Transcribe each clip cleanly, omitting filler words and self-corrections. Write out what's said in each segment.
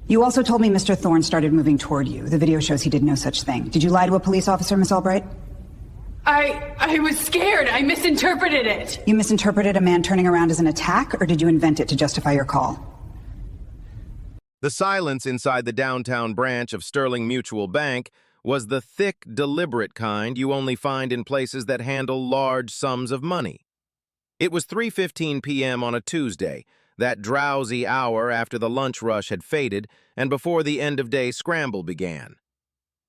You also told me Mr. Thorne started moving toward you. The video shows he did no such thing. Did you lie to a police officer, Miss Albright? I was scared. I misinterpreted it. You misinterpreted a man turning around as an attack, or did you invent it to justify your call? The silence inside the downtown branch of Sterling Mutual Bank was the thick, deliberate kind you only find in places that handle large sums of money. It was 3:15 p.m. on a Tuesday, that drowsy hour after the lunch rush had faded and before the end-of-day scramble began.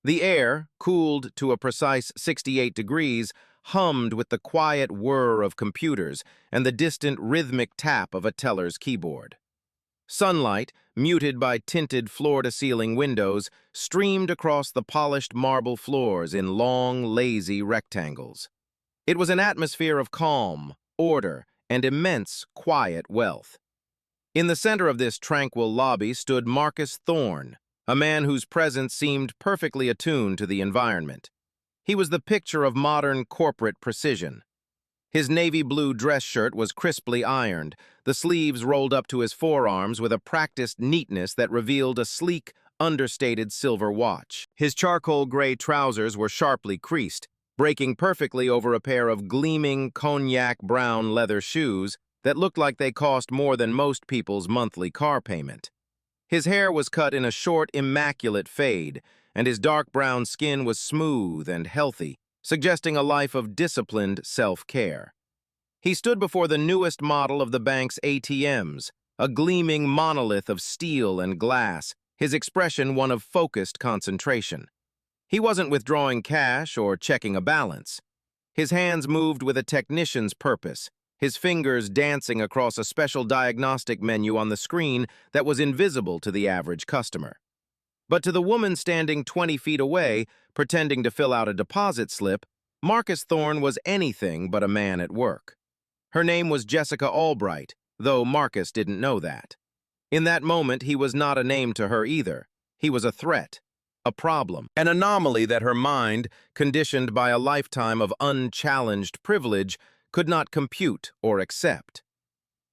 The air, cooled to a precise 68 degrees, hummed with the quiet whir of computers and the distant rhythmic tap of a teller's keyboard. Sunlight, muted by tinted floor-to-ceiling windows, streamed across the polished marble floors in long, lazy rectangles. It was an atmosphere of calm, order, and immense, quiet wealth. In the center of this tranquil lobby stood Marcus Thorne, a man whose presence seemed perfectly attuned to the environment. He was the picture of modern corporate precision. His navy blue dress shirt was crisply ironed, the sleeves rolled up to his forearms with a practiced neatness that revealed a sleek, understated silver watch. His charcoal gray trousers were sharply creased, breaking perfectly over a pair of gleaming cognac brown leather shoes that looked like they cost more than most people's monthly car payment. His hair was cut in a short, immaculate fade, and his dark brown skin was smooth and healthy, suggesting a life of disciplined self-care. He stood before the newest model of the bank's ATMs, a gleaming monolith of steel and glass, his expression one of focused concentration. He wasn't withdrawing cash or checking a balance. His hands moved with a technician's purpose, his fingers dancing across a special diagnostic menu on the screen that was invisible to the average customer. But to the woman standing 20 feet away, pretending to fill out a deposit slip, Marcus Thorne was anything but a man at work. Her name was Jessica Albright, though Marcus didn't know that. In that moment, he was not a name to her either. He was a threat, a problem, an anomaly that her mind, conditioned by a lifetime of unchallenged privilege, could not compute or accept.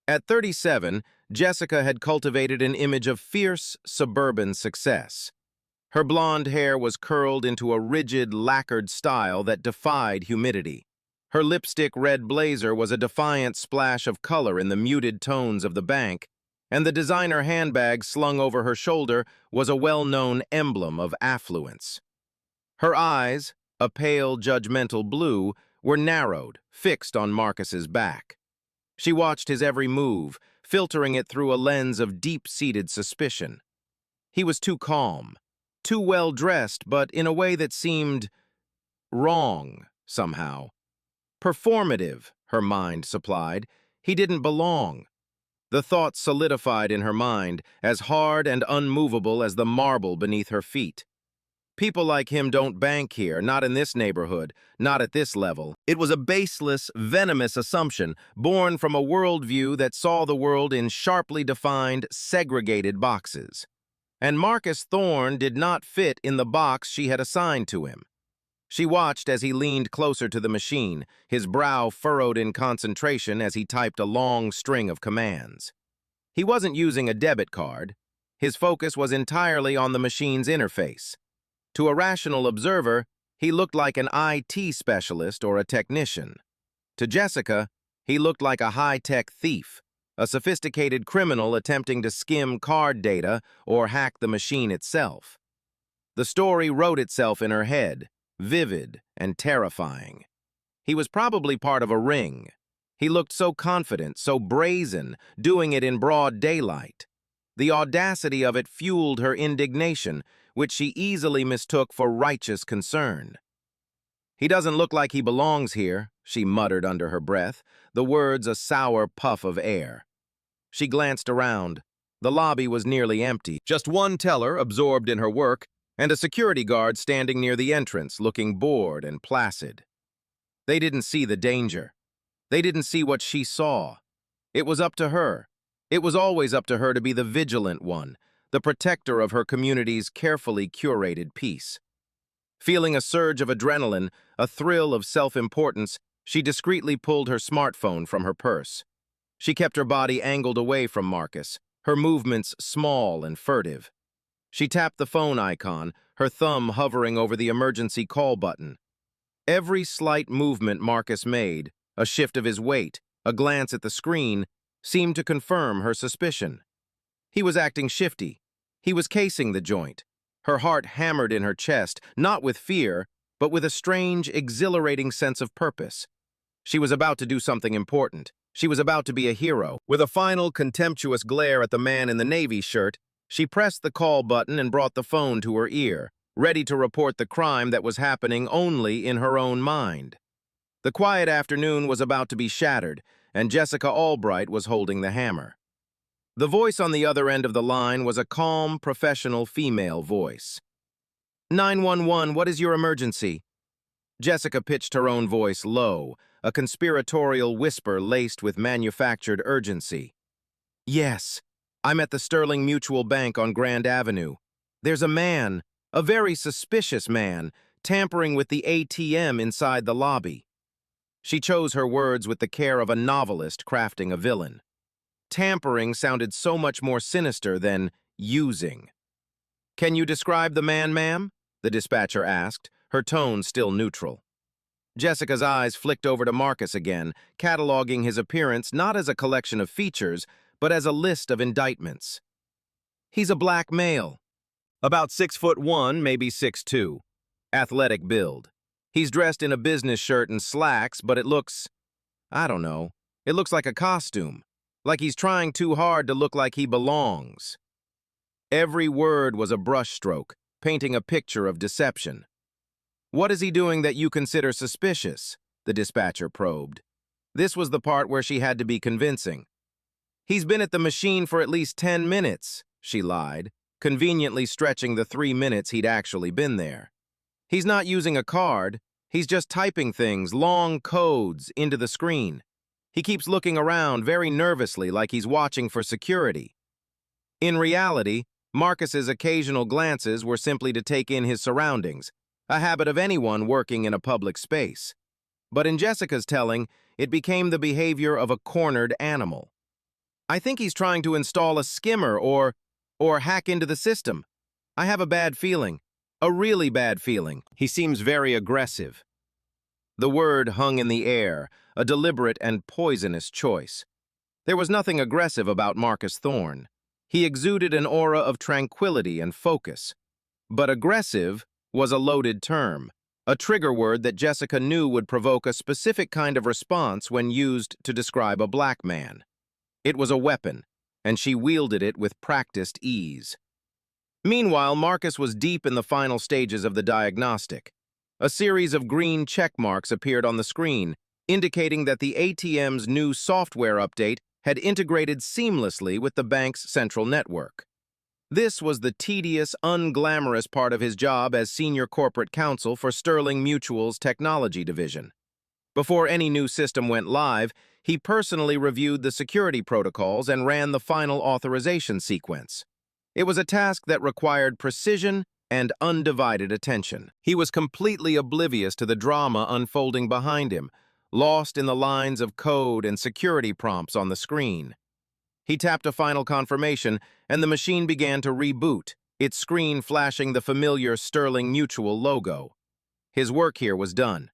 At 37, Jessica had cultivated an image of fierce, suburban success. Her blonde hair was curled into a rigid, lacquered style that defied humidity. Her lipstick red blazer was a defiant splash of color in the muted tones of the bank, and the designer handbag slung over her shoulder was a well-known emblem of affluence. Her eyes, a pale, judgmental blue, were narrowed, fixed on Marcus's back. She watched his every move, filtering it through a lens of deep-seated suspicion. He was too calm, too well-dressed, but in a way that seemed wrong, somehow. Performative, her mind supplied. He didn't belong. The thought solidified in her mind, as hard and unmovable as the marble beneath her feet. People like him don't bank here, not in this neighborhood, not at this level. It was a baseless, venomous assumption, born from a worldview that saw the world in sharply defined, segregated boxes. And Marcus Thorne did not fit in the box she had assigned to him. She watched as he leaned closer to the machine, his brow furrowed in concentration as he typed a long string of commands. He wasn't using a debit card. His focus was entirely on the machine's interface. To a rational observer, he looked like an IT specialist or a technician. To Jessica, he looked like a high-tech thief, a sophisticated criminal attempting to skim card data or hack the machine itself. The story wrote itself in her head, vivid and terrifying. He was probably part of a ring. He looked so confident, so brazen, doing it in broad daylight. The audacity of it fueled her indignation, which she easily mistook for righteous concern. "He doesn't look like he belongs here," she muttered under her breath, the words a sour puff of air. She glanced around. The lobby was nearly empty. Just one teller, absorbed in her work, and a security guard standing near the entrance, looking bored and placid. They didn't see the danger. They didn't see what she saw. It was up to her. It was always up to her to be the vigilant one, the protector of her community's carefully curated peace. Feeling a surge of adrenaline, a thrill of self-importance, she discreetly pulled her smartphone from her purse. She kept her body angled away from Marcus, her movements small and furtive. She tapped the phone icon, her thumb hovering over the emergency call button. Every slight movement Marcus made, a shift of his weight, a glance at the screen, seemed to confirm her suspicion. He was acting shifty. He was casing the joint. Her heart hammered in her chest, not with fear, but with a strange, exhilarating sense of purpose. She was about to do something important. She was about to be a hero. With a final contemptuous glare at the man in the navy shirt, she pressed the call button and brought the phone to her ear, ready to report the crime that was happening only in her own mind. The quiet afternoon was about to be shattered, and Jessica Albright was holding the hammer. The voice on the other end of the line was a calm, professional female voice. 911, what is your emergency? Jessica pitched her own voice low, a conspiratorial whisper laced with manufactured urgency. Yes, I'm at the Sterling Mutual Bank on Grand Avenue. There's a man, a very suspicious man, tampering with the ATM inside the lobby. She chose her words with the care of a novelist crafting a villain. Tampering sounded so much more sinister than using. Can you describe the man, ma'am? The dispatcher asked, her tone still neutral. Jessica's eyes flicked over to Marcus again, cataloging his appearance not as a collection of features, but as a list of indictments. He's a black male. About 6'1", maybe 6'2". Athletic build. He's dressed in a business shirt and slacks, but it looks, I don't know, it looks like a costume. Like he's trying too hard to look like he belongs. Every word was a brushstroke, painting a picture of deception. What is he doing that you consider suspicious? The dispatcher probed. This was the part where she had to be convincing. He's been at the machine for at least 10 minutes, she lied, conveniently stretching the 3 minutes he'd actually been there. He's not using a card, he's just typing things, long codes, into the screen. He keeps looking around very nervously like he's watching for security. In reality, Marcus's occasional glances were simply to take in his surroundings, a habit of anyone working in a public space. But in Jessica's telling, it became the behavior of a cornered animal. I think he's trying to install a skimmer or hack into the system. I have a bad feeling, a really bad feeling. He seems very aggressive. The word hung in the air, a deliberate and poisonous choice. There was nothing aggressive about Marcus Thorne. He exuded an aura of tranquility and focus. But aggressive was a loaded term, a trigger word that Jessica knew would provoke a specific kind of response when used to describe a black man. It was a weapon, and she wielded it with practiced ease. Meanwhile, Marcus was deep in the final stages of the diagnostic. A series of green check marks appeared on the screen, indicating that the ATM's new software update had integrated seamlessly with the bank's central network. This was the tedious, unglamorous part of his job as senior corporate counsel for Sterling Mutual's technology division. Before any new system went live, he personally reviewed the security protocols and ran the final authorization sequence. It was a task that required precision and undivided attention. He was completely oblivious to the drama unfolding behind him, lost in the lines of code and security prompts on the screen. He tapped a final confirmation, and the machine began to reboot, its screen flashing the familiar Sterling Mutual logo. His work here was done.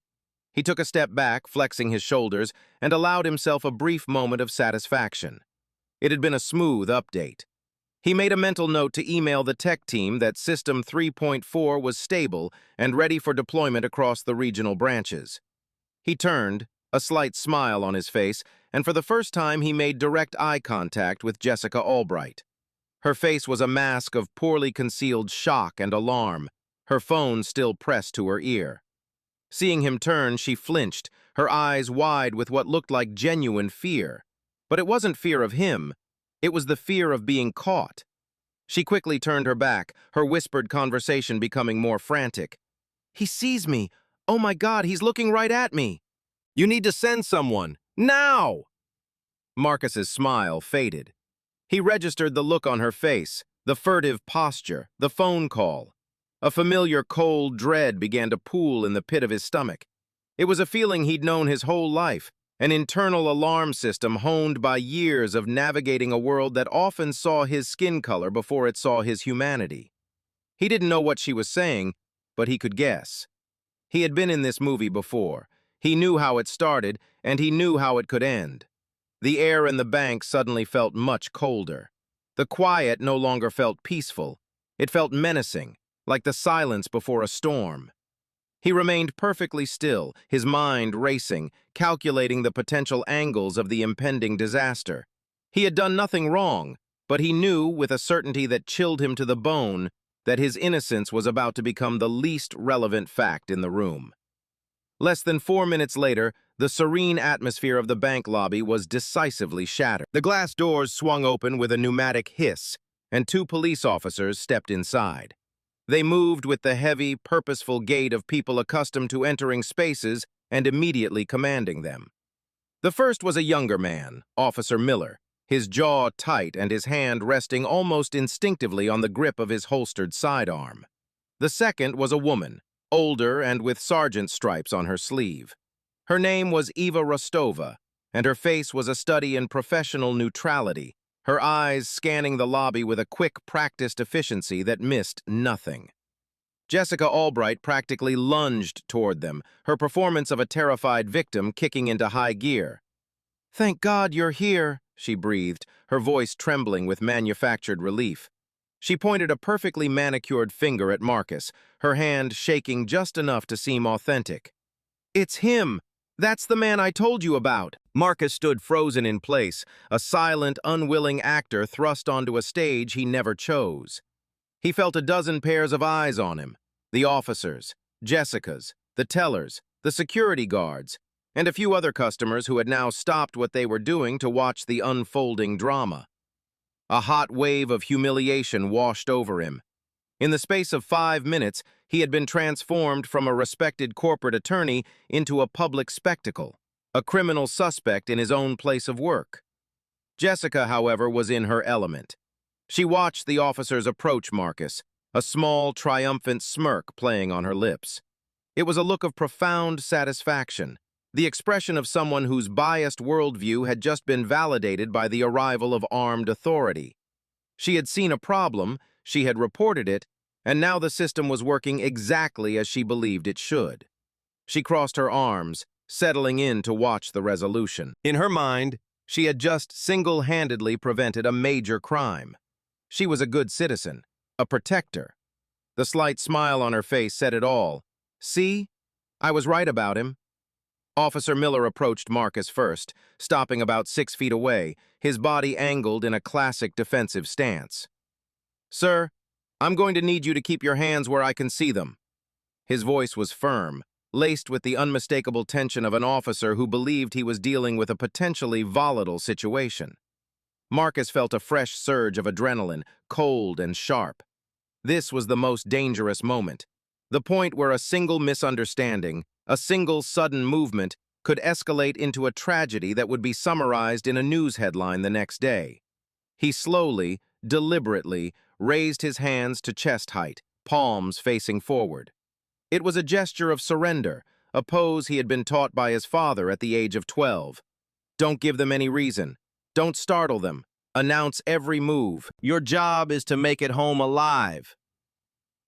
He took a step back, flexing his shoulders, and allowed himself a brief moment of satisfaction. It had been a smooth update. He made a mental note to email the tech team that System 3.4 was stable and ready for deployment across the regional branches. He turned, a slight smile on his face, and for the first time he made direct eye contact with Jessica Albright. Her face was a mask of poorly concealed shock and alarm, her phone still pressed to her ear. Seeing him turn, she flinched, her eyes wide with what looked like genuine fear. But it wasn't fear of him, it was the fear of being caught. She quickly turned her back, her whispered conversation becoming more frantic. "He sees me! Oh my God, he's looking right at me! You need to send someone! Now!" Marcus's smile faded. He registered the look on her face, the furtive posture, the phone call. A familiar cold dread began to pool in the pit of his stomach. It was a feeling he'd known his whole life, an internal alarm system honed by years of navigating a world that often saw his skin color before it saw his humanity. He didn't know what she was saying, but he could guess. He had been in this movie before. He knew how it started, and he knew how it could end. The air in the bank suddenly felt much colder. The quiet no longer felt peaceful. It felt menacing, like the silence before a storm. He remained perfectly still, his mind racing, calculating the potential angles of the impending disaster. He had done nothing wrong, but he knew, with a certainty that chilled him to the bone, that his innocence was about to become the least relevant fact in the room. Less than 4 minutes later, the serene atmosphere of the bank lobby was decisively shattered. The glass doors swung open with a pneumatic hiss, and 2 police officers stepped inside. They moved with the heavy, purposeful gait of people accustomed to entering spaces and immediately commanding them. The first was a younger man, Officer Miller, his jaw tight and his hand resting almost instinctively on the grip of his holstered sidearm. The second was a woman, older and with sergeant stripes on her sleeve. Her name was Eva Rostova, and her face was a study in professional neutrality, her eyes scanning the lobby with a quick, practiced efficiency that missed nothing. Jessica Albright practically lunged toward them, her performance of a terrified victim kicking into high gear. "Thank God you're here," she breathed, her voice trembling with manufactured relief. She pointed a perfectly manicured finger at Marcus, her hand shaking just enough to seem authentic. "It's him! That's the man I told you about!" Marcus stood frozen in place, a silent, unwilling actor thrust onto a stage he never chose. He felt a dozen pairs of eyes on him, the officers, Jessica's, the tellers, the security guards, and a few other customers who had now stopped what they were doing to watch the unfolding drama. A hot wave of humiliation washed over him. In the space of 5 minutes, he had been transformed from a respected corporate attorney into a public spectacle, a criminal suspect in his own place of work. Jessica, however, was in her element. She watched the officers approach Marcus, a small, triumphant smirk playing on her lips. It was a look of profound satisfaction, the expression of someone whose biased worldview had just been validated by the arrival of armed authority. She had seen a problem, she had reported it, and now the system was working exactly as she believed it should. She crossed her arms, settling in to watch the resolution. In her mind, she had just single-handedly prevented a major crime. She was a good citizen, a protector. The slight smile on her face said it all. "See? I was right about him." Officer Miller approached Marcus first, stopping about 6 feet away, his body angled in a classic defensive stance. "Sir, I'm going to need you to keep your hands where I can see them." His voice was firm, laced with the unmistakable tension of an officer who believed he was dealing with a potentially volatile situation. Marcus felt a fresh surge of adrenaline, cold and sharp. This was the most dangerous moment, the point where a single misunderstanding, a single sudden movement, could escalate into a tragedy that would be summarized in a news headline the next day. He slowly, deliberately, raised his hands to chest height, palms facing forward. It was a gesture of surrender, a pose he had been taught by his father at the age of 12. Don't give them any reason. Don't startle them. Announce every move. Your job is to make it home alive.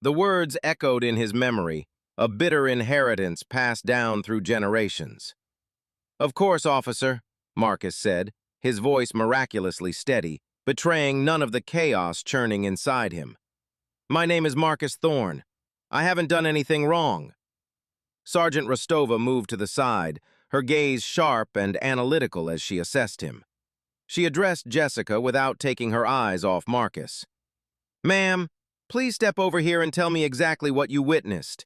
The words echoed in his memory, a bitter inheritance passed down through generations. "Of course, officer," Marcus said, his voice miraculously steady, betraying none of the chaos churning inside him. "My name is Marcus Thorne. I haven't done anything wrong." Sergeant Rostova moved to the side, her gaze sharp and analytical as she assessed him. She addressed Jessica without taking her eyes off Marcus. "Ma'am, please step over here and tell me exactly what you witnessed."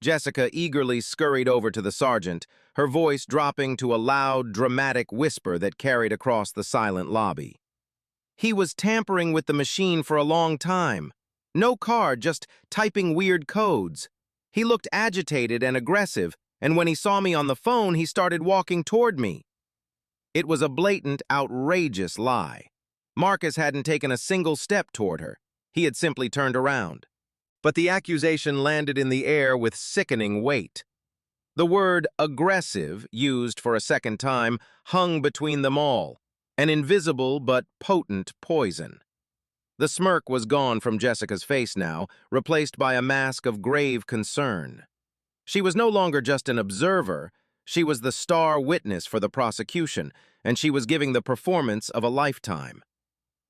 Jessica eagerly scurried over to the sergeant, her voice dropping to a loud, dramatic whisper that carried across the silent lobby. "He was tampering with the machine for a long time. No card, just typing weird codes. He looked agitated and aggressive, and when he saw me on the phone, he started walking toward me." It was a blatant, outrageous lie. Marcus hadn't taken a single step toward her. He had simply turned around. But the accusation landed in the air with sickening weight. The word aggressive, used for a second time, hung between them all, an invisible but potent poison. The smirk was gone from Jessica's face now, replaced by a mask of grave concern. She was no longer just an observer, she was the star witness for the prosecution, and she was giving the performance of a lifetime.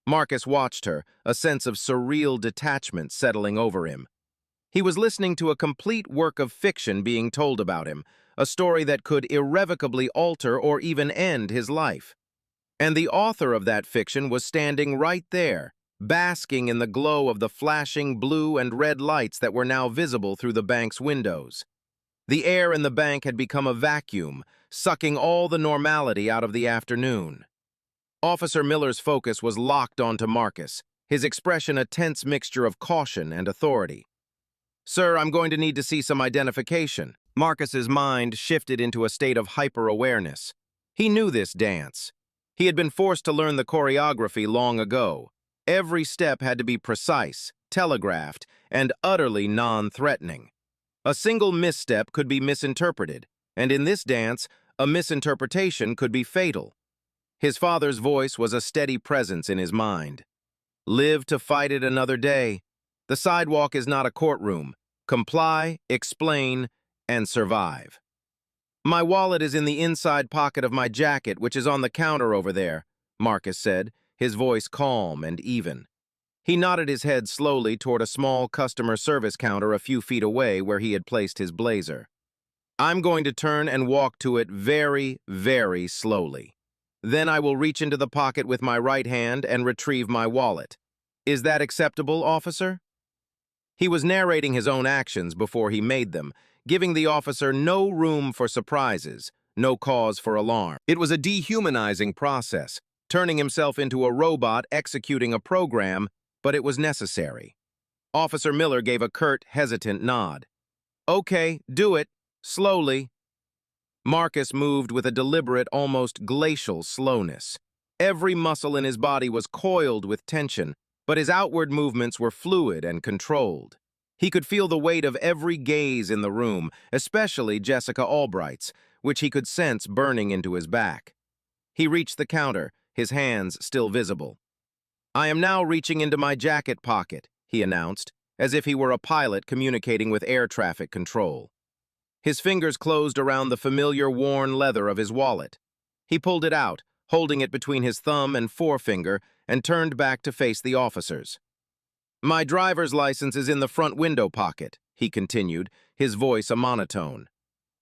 Marcus watched her, a sense of surreal detachment settling over him. He was listening to a complete work of fiction being told about him, a story that could irrevocably alter or even end his life. And the author of that fiction was standing right there, basking in the glow of the flashing blue and red lights that were now visible through the bank's windows. The air in the bank had become a vacuum, sucking all the normality out of the afternoon. Officer Miller's focus was locked onto Marcus, his expression a tense mixture of caution and authority. "Sir, I'm going to need to see some identification." Marcus's mind shifted into a state of hyper-awareness. He knew this dance. He had been forced to learn the choreography long ago. Every step had to be precise, telegraphed, and utterly non-threatening. A single misstep could be misinterpreted, and in this dance, a misinterpretation could be fatal. His father's voice was a steady presence in his mind. "Live to fight it another day. The sidewalk is not a courtroom. Comply, explain, and survive." "My wallet is in the inside pocket of my jacket, which is on the counter over there," Marcus said, his voice calm and even. He nodded his head slowly toward a small customer service counter a few feet away where he had placed his blazer. "I'm going to turn and walk to it very, very slowly. Then I will reach into the pocket with my right hand and retrieve my wallet. Is that acceptable, officer?" He was narrating his own actions before he made them, giving the officer no room for surprises, no cause for alarm. It was a dehumanizing process, turning himself into a robot executing a program, but it was necessary. Officer Miller gave a curt, hesitant nod. "Okay, do it. Slowly." Marcus moved with a deliberate, almost glacial slowness. Every muscle in his body was coiled with tension, but his outward movements were fluid and controlled. He could feel the weight of every gaze in the room, especially Jessica Albright's, which he could sense burning into his back. He reached the counter, his hands still visible. "I am now reaching into my jacket pocket," he announced, as if he were a pilot communicating with air traffic control. His fingers closed around the familiar worn leather of his wallet. He pulled it out, holding it between his thumb and forefinger, and turned back to face the officers. "My driver's license is in the front window pocket," he continued, his voice a monotone.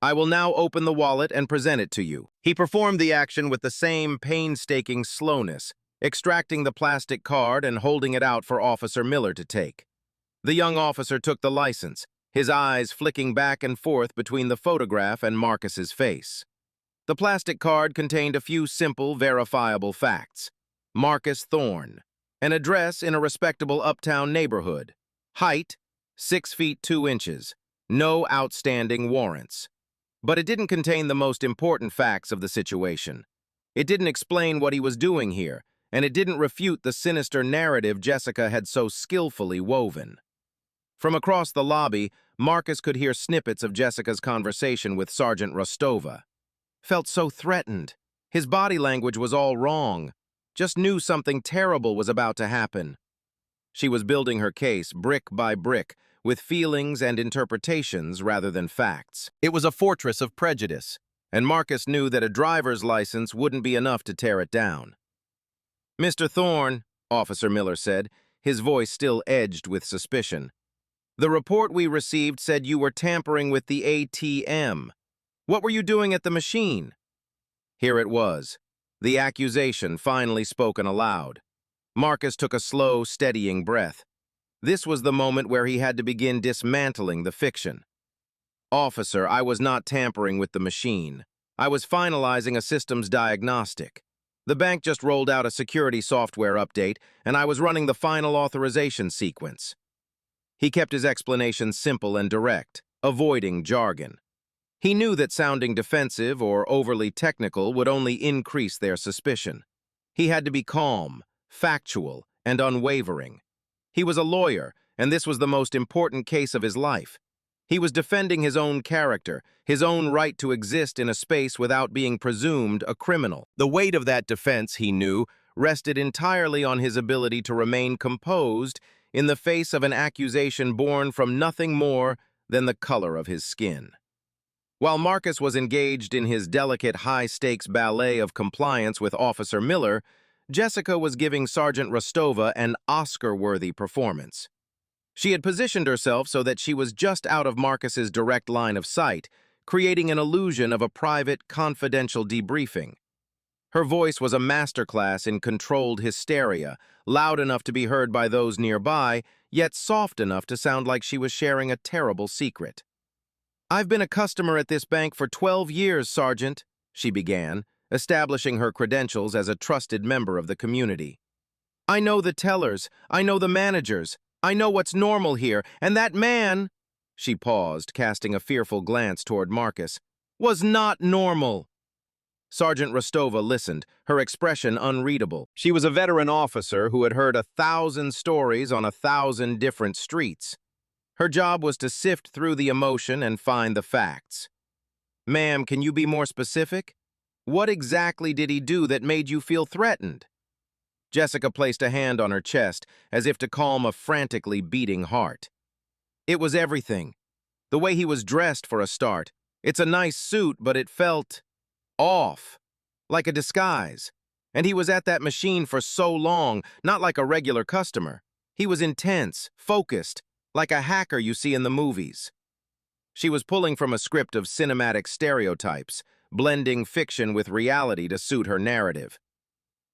"I will now open the wallet and present it to you." He performed the action with the same painstaking slowness, extracting the plastic card and holding it out for Officer Miller to take. The young officer took the license, his eyes flicking back and forth between the photograph and Marcus's face. The plastic card contained a few simple, verifiable facts. Marcus Thorne, an address in a respectable uptown neighborhood. Height, 6 feet 2 inches. No outstanding warrants. But it didn't contain the most important facts of the situation. It didn't explain what he was doing here, and it didn't refute the sinister narrative Jessica had so skillfully woven. From across the lobby, Marcus could hear snippets of Jessica's conversation with Sergeant Rostova. Felt so threatened. His body language was all wrong. Just knew something terrible was about to happen. She was building her case brick by brick, with feelings and interpretations rather than facts. It was a fortress of prejudice, and Marcus knew that a driver's license wouldn't be enough to tear it down. "Mr. Thorne," Officer Miller said, his voice still edged with suspicion, "the report we received said you were tampering with the ATM. What were you doing at the machine?" Here it was, the accusation finally spoken aloud. Marcus took a slow, steadying breath. This was the moment where he had to begin dismantling the fiction. "Officer, I was not tampering with the machine. I was finalizing a systems diagnostic. The bank just rolled out a security software update, and I was running the final authorization sequence." He kept his explanation simple and direct, avoiding jargon. He knew that sounding defensive or overly technical would only increase their suspicion. He had to be calm, factual, and unwavering. He was a lawyer, and this was the most important case of his life. He was defending his own character, his own right to exist in a space without being presumed a criminal. The weight of that defense, he knew, rested entirely on his ability to remain composed in the face of an accusation born from nothing more than the color of his skin. While Marcus was engaged in his delicate, high-stakes ballet of compliance with Officer Miller, Jessica was giving Sergeant Rostova an Oscar-worthy performance. She had positioned herself so that she was just out of Marcus's direct line of sight, creating an illusion of a private, confidential debriefing. Her voice was a masterclass in controlled hysteria, loud enough to be heard by those nearby, yet soft enough to sound like she was sharing a terrible secret. "I've been a customer at this bank for 12 years, Sergeant," she began, establishing her credentials as a trusted member of the community. "I know the tellers, I know the managers, I know what's normal here, and that man," she paused, casting a fearful glance toward Marcus, "was not normal." Sergeant Rostova listened, her expression unreadable. She was a veteran officer who had heard 1,000 stories on 1,000 different streets. Her job was to sift through the emotion and find the facts. "Ma'am, can you be more specific? What exactly did he do that made you feel threatened?" Jessica placed a hand on her chest, as if to calm a frantically beating heart. "It was everything. The way he was dressed, for a start. It's a nice suit, but it felt off, like a disguise. And he was at that machine for so long, not like a regular customer. He was intense, focused, like a hacker you see in the movies." She was pulling from a script of cinematic stereotypes, blending fiction with reality to suit her narrative.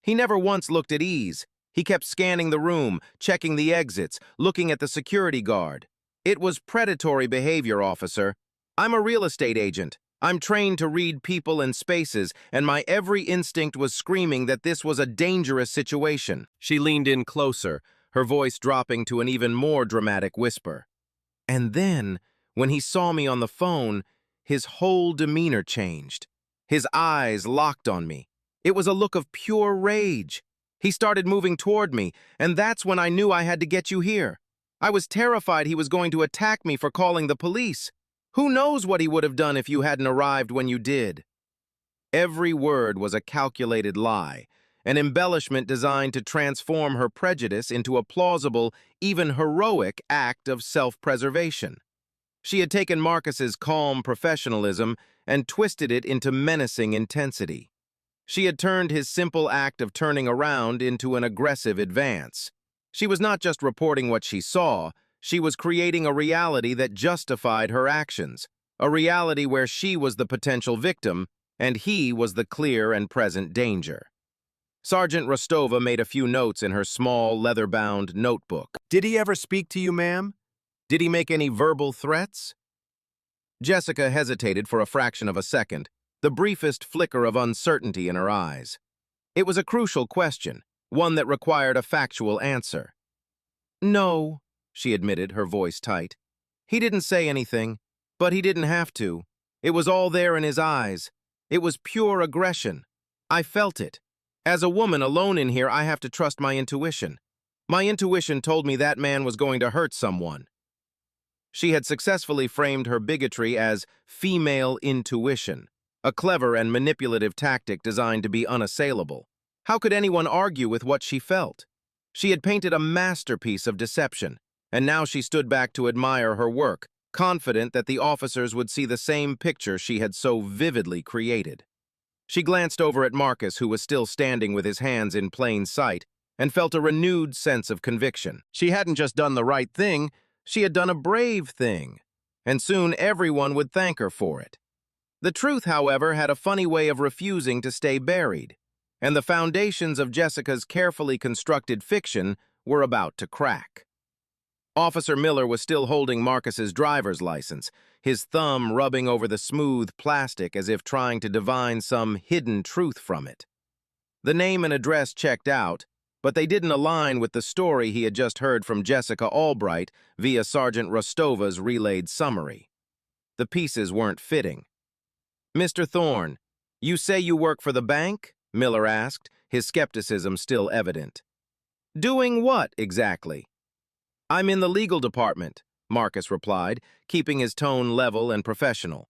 "He never once looked at ease. He kept scanning the room, checking the exits, looking at the security guard. It was predatory behavior, officer. I'm a real estate agent. I'm trained to read people and spaces, and my every instinct was screaming that this was a dangerous situation." She leaned in closer, her voice dropping to an even more dramatic whisper. "And then, when he saw me on the phone, his whole demeanor changed. His eyes locked on me. It was a look of pure rage. He started moving toward me, and that's when I knew I had to get you here. I was terrified he was going to attack me for calling the police. Who knows what he would have done if you hadn't arrived when you did?" Every word was a calculated lie, an embellishment designed to transform her prejudice into a plausible, even heroic act of self-preservation. She had taken Marcus's calm professionalism and twisted it into menacing intensity. She had turned his simple act of turning around into an aggressive advance. She was not just reporting what she saw, she was creating a reality that justified her actions, a reality where she was the potential victim and he was the clear and present danger. Sergeant Rostova made a few notes in her small, leather-bound notebook. "Did he ever speak to you, ma'am? Did he make any verbal threats?" Jessica hesitated for a fraction of a second, the briefest flicker of uncertainty in her eyes. It was a crucial question, one that required a factual answer. "No," she admitted, her voice tight. "He didn't say anything, but he didn't have to. It was all there in his eyes. It was pure aggression. I felt it. As a woman alone in here, I have to trust my intuition. My intuition told me that man was going to hurt someone." She had successfully framed her bigotry as female intuition, a clever and manipulative tactic designed to be unassailable. How could anyone argue with what she felt? She had painted a masterpiece of deception, and now she stood back to admire her work, confident that the officers would see the same picture she had so vividly created. She glanced over at Marcus, who was still standing with his hands in plain sight, and felt a renewed sense of conviction. She hadn't just done the right thing, she had done a brave thing, and soon everyone would thank her for it. The truth, however, had a funny way of refusing to stay buried, and the foundations of Jessica's carefully constructed fiction were about to crack. Officer Miller was still holding Marcus's driver's license, his thumb rubbing over the smooth plastic as if trying to divine some hidden truth from it. The name and address checked out, but they didn't align with the story he had just heard from Jessica Albright via Sergeant Rostova's relayed summary. The pieces weren't fitting. "Mr. Thorne, you say you work for the bank?" Miller asked, his skepticism still evident. "Doing what, exactly?" "I'm in the legal department," Marcus replied, keeping his tone level and professional.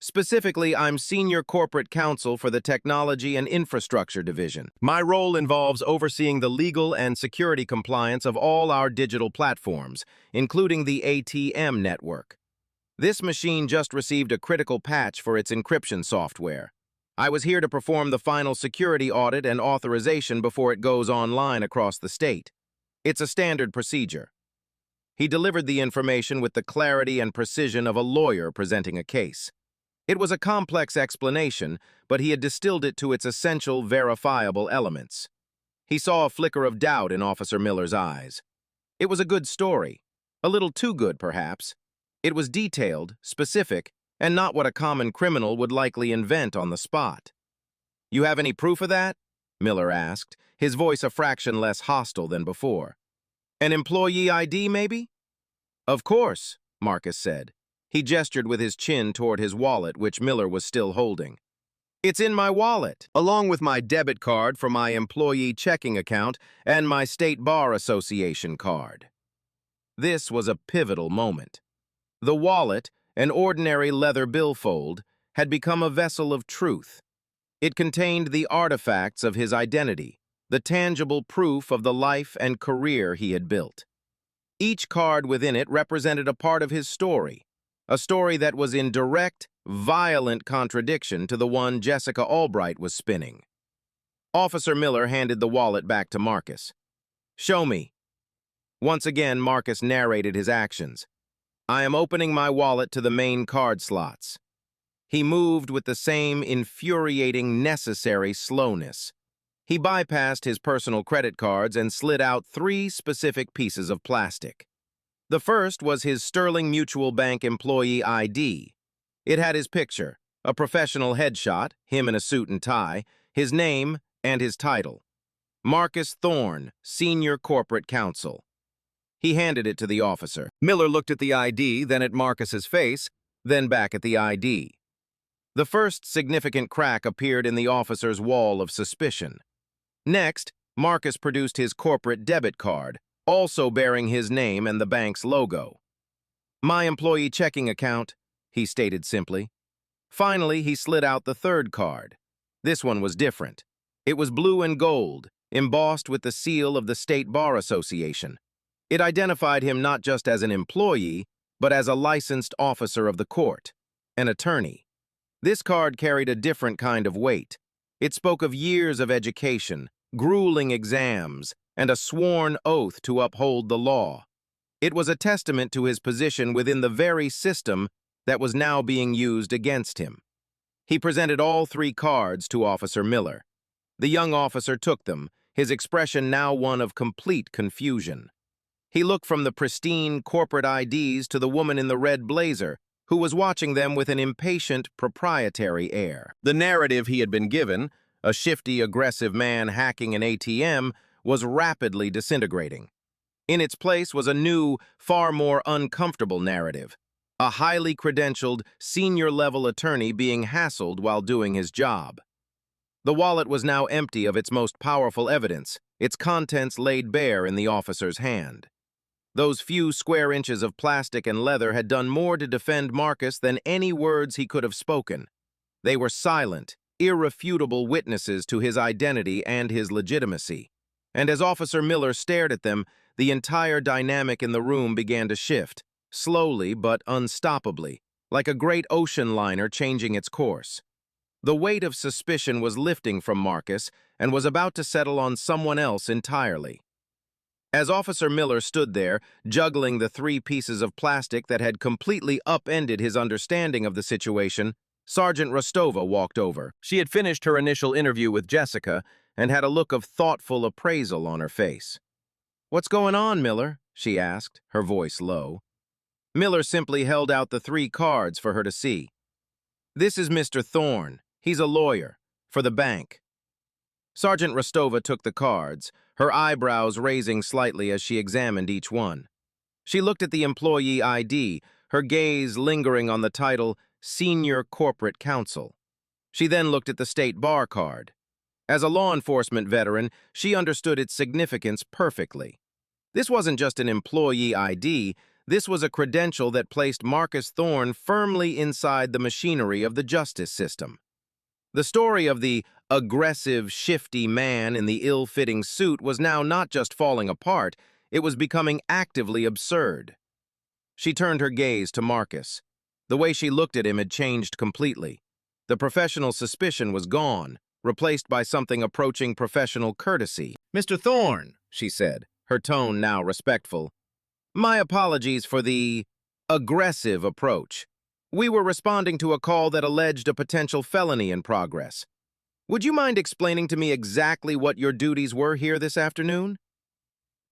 Specifically, I'm Senior Corporate Counsel for the Technology and Infrastructure Division. My role involves overseeing the legal and security compliance of all our digital platforms, including the ATM network. This machine just received a critical patch for its encryption software. I was here to perform the final security audit and authorization before it goes online across the state. It's a standard procedure. He delivered the information with the clarity and precision of a lawyer presenting a case. It was a complex explanation, but he had distilled it to its essential, verifiable elements. He saw a flicker of doubt in Officer Miller's eyes. It was a good story. A little too good, perhaps. It was detailed, specific, and not what a common criminal would likely invent on the spot. "You have any proof of that?" Miller asked, his voice a fraction less hostile than before. "An employee ID, maybe?" "Of course," Marcus said. He gestured with his chin toward his wallet, which Miller was still holding. "It's in my wallet, along with my debit card for my employee checking account and my State Bar Association card." This was a pivotal moment. The wallet, an ordinary leather billfold, had become a vessel of truth. It contained the artifacts of his identity, the tangible proof of the life and career he had built. Each card within it represented a part of his story, a story that was in direct, violent contradiction to the one Jessica Albright was spinning. Officer Miller handed the wallet back to Marcus. "Show me." Once again, Marcus narrated his actions. "I am opening my wallet to the main card slots." He moved with the same infuriating, necessary slowness. He bypassed his personal credit cards and slid out 3 specific pieces of plastic. The first was his Sterling Mutual Bank employee ID. It had his picture, a professional headshot, him in a suit and tie, his name, and his title. Marcus Thorne, Senior Corporate Counsel. He handed it to the officer. Miller looked at the ID, then at Marcus's face, then back at the ID. The first significant crack appeared in the officer's wall of suspicion. Next, Marcus produced his corporate debit card, also bearing his name and the bank's logo. "My employee checking account," he stated simply. Finally, he slid out the third card. This one was different. It was blue and gold, embossed with the seal of the State Bar Association. It identified him not just as an employee, but as a licensed officer of the court, an attorney. This card carried a different kind of weight. It spoke of years of education, grueling exams, and a sworn oath to uphold the law. It was a testament to his position within the very system that was now being used against him. He presented all 3 cards to Officer Miller. The young officer took them, his expression now one of complete confusion. He looked from the pristine corporate IDs to the woman in the red blazer, who was watching them with an impatient, proprietary air. The narrative he had been given, a shifty, aggressive man hacking an ATM, was rapidly disintegrating. In its place was a new, far more uncomfortable narrative, a highly credentialed, senior-level attorney being hassled while doing his job. The wallet was now empty of its most powerful evidence, its contents laid bare in the officer's hand. Those few square inches of plastic and leather had done more to defend Marcus than any words he could have spoken. They were silent, irrefutable witnesses to his identity and his legitimacy. And as Officer Miller stared at them, the entire dynamic in the room began to shift, slowly but unstoppably, like a great ocean liner changing its course. The weight of suspicion was lifting from Marcus and was about to settle on someone else entirely. As Officer Miller stood there, juggling the 3 pieces of plastic that had completely upended his understanding of the situation, Sergeant Rostova walked over. She had finished her initial interview with Jessica and had a look of thoughtful appraisal on her face. "What's going on, Miller?" she asked, her voice low. Miller simply held out the 3 cards for her to see. "This is Mr. Thorne. He's a lawyer. For the bank." Sergeant Rostova took the cards, her eyebrows raising slightly as she examined each one. She looked at the employee ID, her gaze lingering on the title Senior Corporate Counsel. She then looked at the State Bar card. As a law enforcement veteran, she understood its significance perfectly. This wasn't just an employee ID, this was a credential that placed Marcus Thorne firmly inside the machinery of the justice system. The story of the aggressive, shifty man in the ill-fitting suit was now not just falling apart, it was becoming actively absurd. She turned her gaze to Marcus. The way she looked at him had changed completely. The professional suspicion was gone, replaced by something approaching professional courtesy. "Mr. Thorne," she said, her tone now respectful, "my apologies for the aggressive approach. We were responding to a call that alleged a potential felony in progress. Would you mind explaining to me exactly what your duties were here this afternoon?"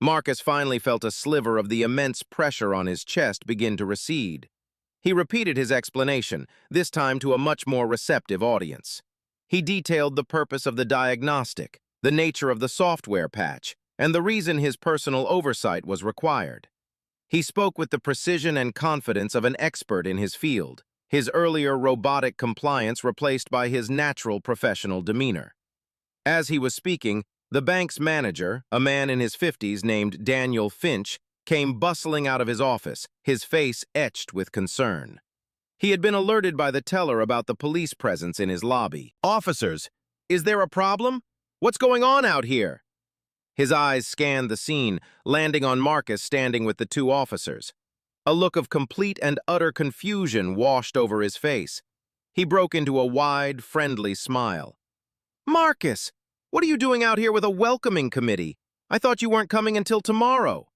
Marcus finally felt a sliver of the immense pressure on his chest begin to recede. He repeated his explanation, this time to a much more receptive audience. He detailed the purpose of the diagnostic, the nature of the software patch, and the reason his personal oversight was required. He spoke with the precision and confidence of an expert in his field, his earlier robotic compliance replaced by his natural professional demeanor. As he was speaking, the bank's manager, a man in his 50s named Daniel Finch, came bustling out of his office, his face etched with concern. He had been alerted by the teller about the police presence in his lobby. "Officers, is there a problem? What's going on out here?" His eyes scanned the scene, landing on Marcus standing with the two officers. A look of complete and utter confusion washed over his face. He broke into a wide, friendly smile. "Marcus, what are you doing out here with a welcoming committee? I thought you weren't coming until tomorrow."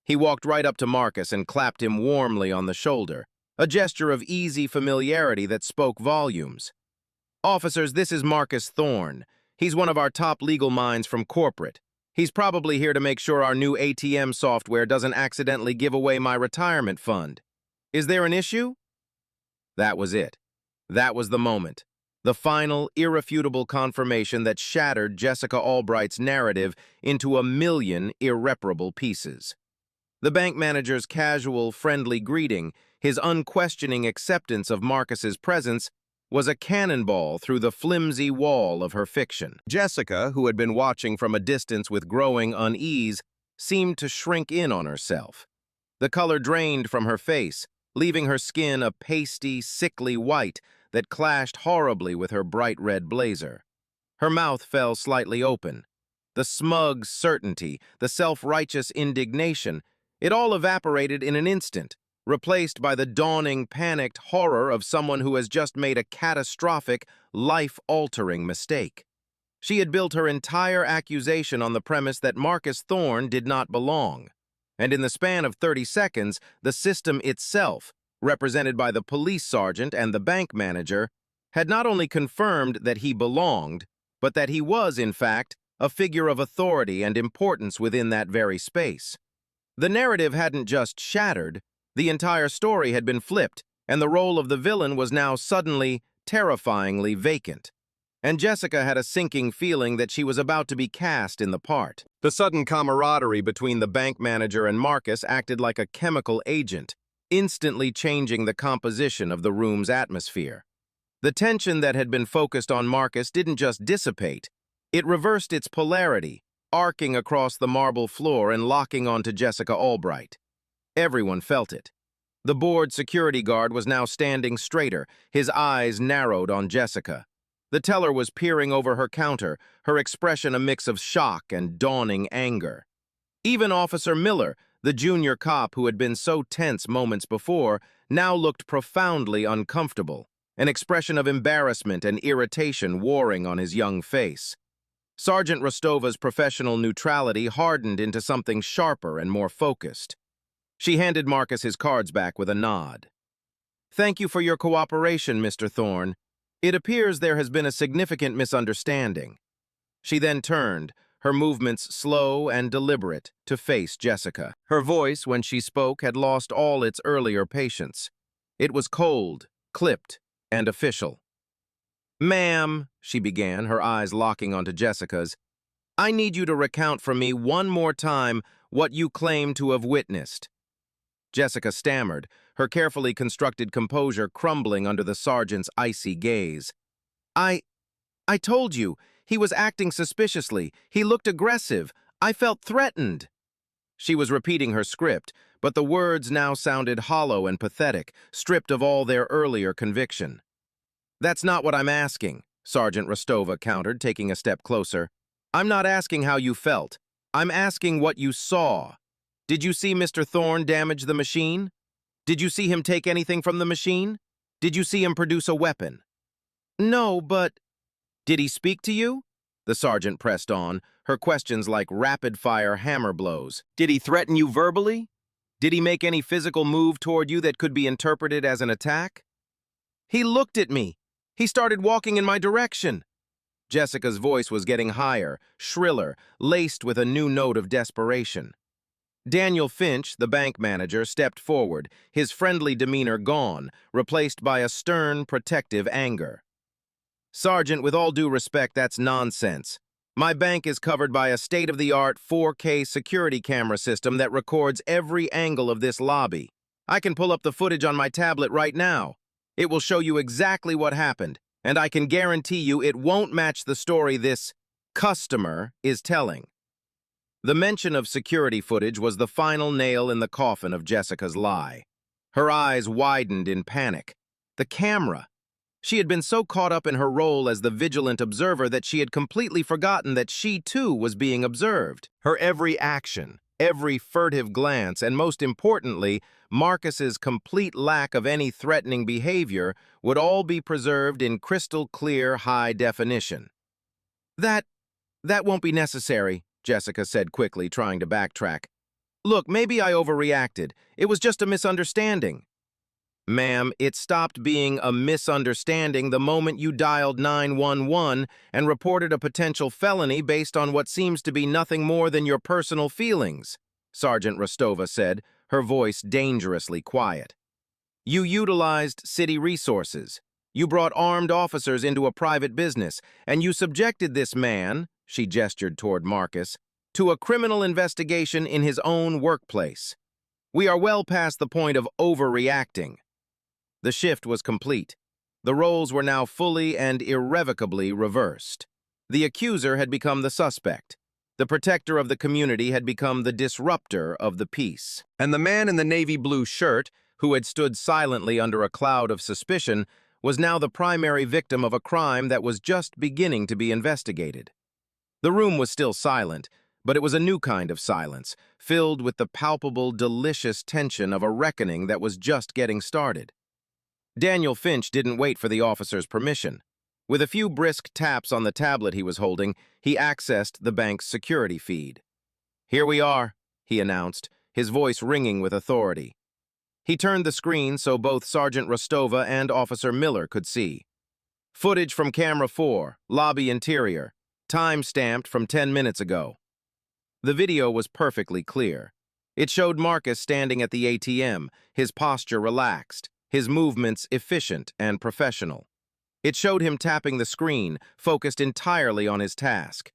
He walked right up to Marcus and clapped him warmly on the shoulder, a gesture of easy familiarity that spoke volumes. "Officers, this is Marcus Thorne. He's one of our top legal minds from corporate. He's probably here to make sure our new ATM software doesn't accidentally give away my retirement fund. Is there an issue?" That was it. That was the moment. The final, irrefutable confirmation that shattered Jessica Albright's narrative into a million irreparable pieces. The bank manager's casual, friendly greeting, his unquestioning acceptance of Marcus's presence, was a cannonball through the flimsy wall of her fiction. Jessica, who had been watching from a distance with growing unease, seemed to shrink in on herself. The color drained from her face, leaving her skin a pasty, sickly white that clashed horribly with her bright red blazer. Her mouth fell slightly open. The smug certainty, the self-righteous indignation, it all evaporated in an instant, replaced by the dawning, panicked horror of someone who has just made a catastrophic, life-altering mistake. She had built her entire accusation on the premise that Marcus Thorne did not belong. And in the span of 30 seconds, the system itself, represented by the police sergeant and the bank manager, had not only confirmed that he belonged, but that he was, in fact, a figure of authority and importance within that very space. The narrative hadn't just shattered, the entire story had been flipped, and the role of the villain was now suddenly, terrifyingly vacant. And Jessica had a sinking feeling that she was about to be cast in the part. The sudden camaraderie between the bank manager and Marcus acted like a chemical agent, instantly changing the composition of the room's atmosphere. The tension that had been focused on Marcus didn't just dissipate, it reversed its polarity, arcing across the marble floor and locking onto Jessica Albright. Everyone felt it. The board security guard was now standing straighter, his eyes narrowed on Jessica. The teller was peering over her counter, her expression a mix of shock and dawning anger. Even Officer Miller, the junior cop who had been so tense moments before, now looked profoundly uncomfortable, an expression of embarrassment and irritation warring on his young face. Sergeant Rostova's professional neutrality hardened into something sharper and more focused. She handed Marcus his cards back with a nod. "Thank you for your cooperation, Mr. Thorne. It appears there has been a significant misunderstanding." She then turned, her movements slow and deliberate, to face Jessica. Her voice, when she spoke, had lost all its earlier patience. It was cold, clipped, and official. "Ma'am," she began, her eyes locking onto Jessica's, "I need you to recount for me one more time what you claim to have witnessed." Jessica stammered, her carefully constructed composure crumbling under the sergeant's icy gaze. I told you, he was acting suspiciously. He looked aggressive. I felt threatened." She was repeating her script, but the words now sounded hollow and pathetic, stripped of all their earlier conviction. "That's not what I'm asking," Sergeant Rostova countered, taking a step closer. "I'm not asking how you felt. I'm asking what you saw. Did you see Mr. Thorne damage the machine? Did you see him take anything from the machine? Did you see him produce a weapon?" "No, but—" "Did he speak to you?" The sergeant pressed on, her questions like rapid-fire hammer blows. "Did he threaten you verbally? Did he make any physical move toward you that could be interpreted as an attack?" "He looked at me. He started walking in my direction." Jessica's voice was getting higher, shriller, laced with a new note of desperation. Daniel Finch, the bank manager, stepped forward, his friendly demeanor gone, replaced by a stern, protective anger. "Sergeant, with all due respect, that's nonsense. My bank is covered by a state-of-the-art 4K security camera system that records every angle of this lobby. I can pull up the footage on my tablet right now. It will show you exactly what happened, and I can guarantee you it won't match the story this customer is telling." The mention of security footage was the final nail in the coffin of Jessica's lie. Her eyes widened in panic. The camera! She had been so caught up in her role as the vigilant observer that she had completely forgotten that she, too, was being observed. Her every action, every furtive glance, and most importantly, Marcus's complete lack of any threatening behavior would all be preserved in crystal-clear high definition. That won't be necessary," Jessica said quickly, trying to backtrack. "Look, maybe I overreacted. It was just a misunderstanding." "Ma'am, it stopped being a misunderstanding the moment you dialed 911 and reported a potential felony based on what seems to be nothing more than your personal feelings," Sergeant Rostova said, her voice dangerously quiet. "You utilized city resources. You brought armed officers into a private business, and you subjected this man," she gestured toward Marcus, "to a criminal investigation in his own workplace. We are well past the point of overreacting." The shift was complete. The roles were now fully and irrevocably reversed. The accuser had become the suspect. The protector of the community had become the disruptor of the peace. And the man in the navy blue shirt, who had stood silently under a cloud of suspicion, was now the primary victim of a crime that was just beginning to be investigated. The room was still silent, but it was a new kind of silence, filled with the palpable, delicious tension of a reckoning that was just getting started. Daniel Finch didn't wait for the officer's permission. With a few brisk taps on the tablet he was holding, he accessed the bank's security feed. "Here we are," he announced, his voice ringing with authority. He turned the screen so both Sergeant Rostova and Officer Miller could see. "Footage from camera 4, lobby interior, time-stamped from 10 minutes ago." The video was perfectly clear. It showed Marcus standing at the ATM, his posture relaxed, his movements efficient and professional. It showed him tapping the screen, focused entirely on his task.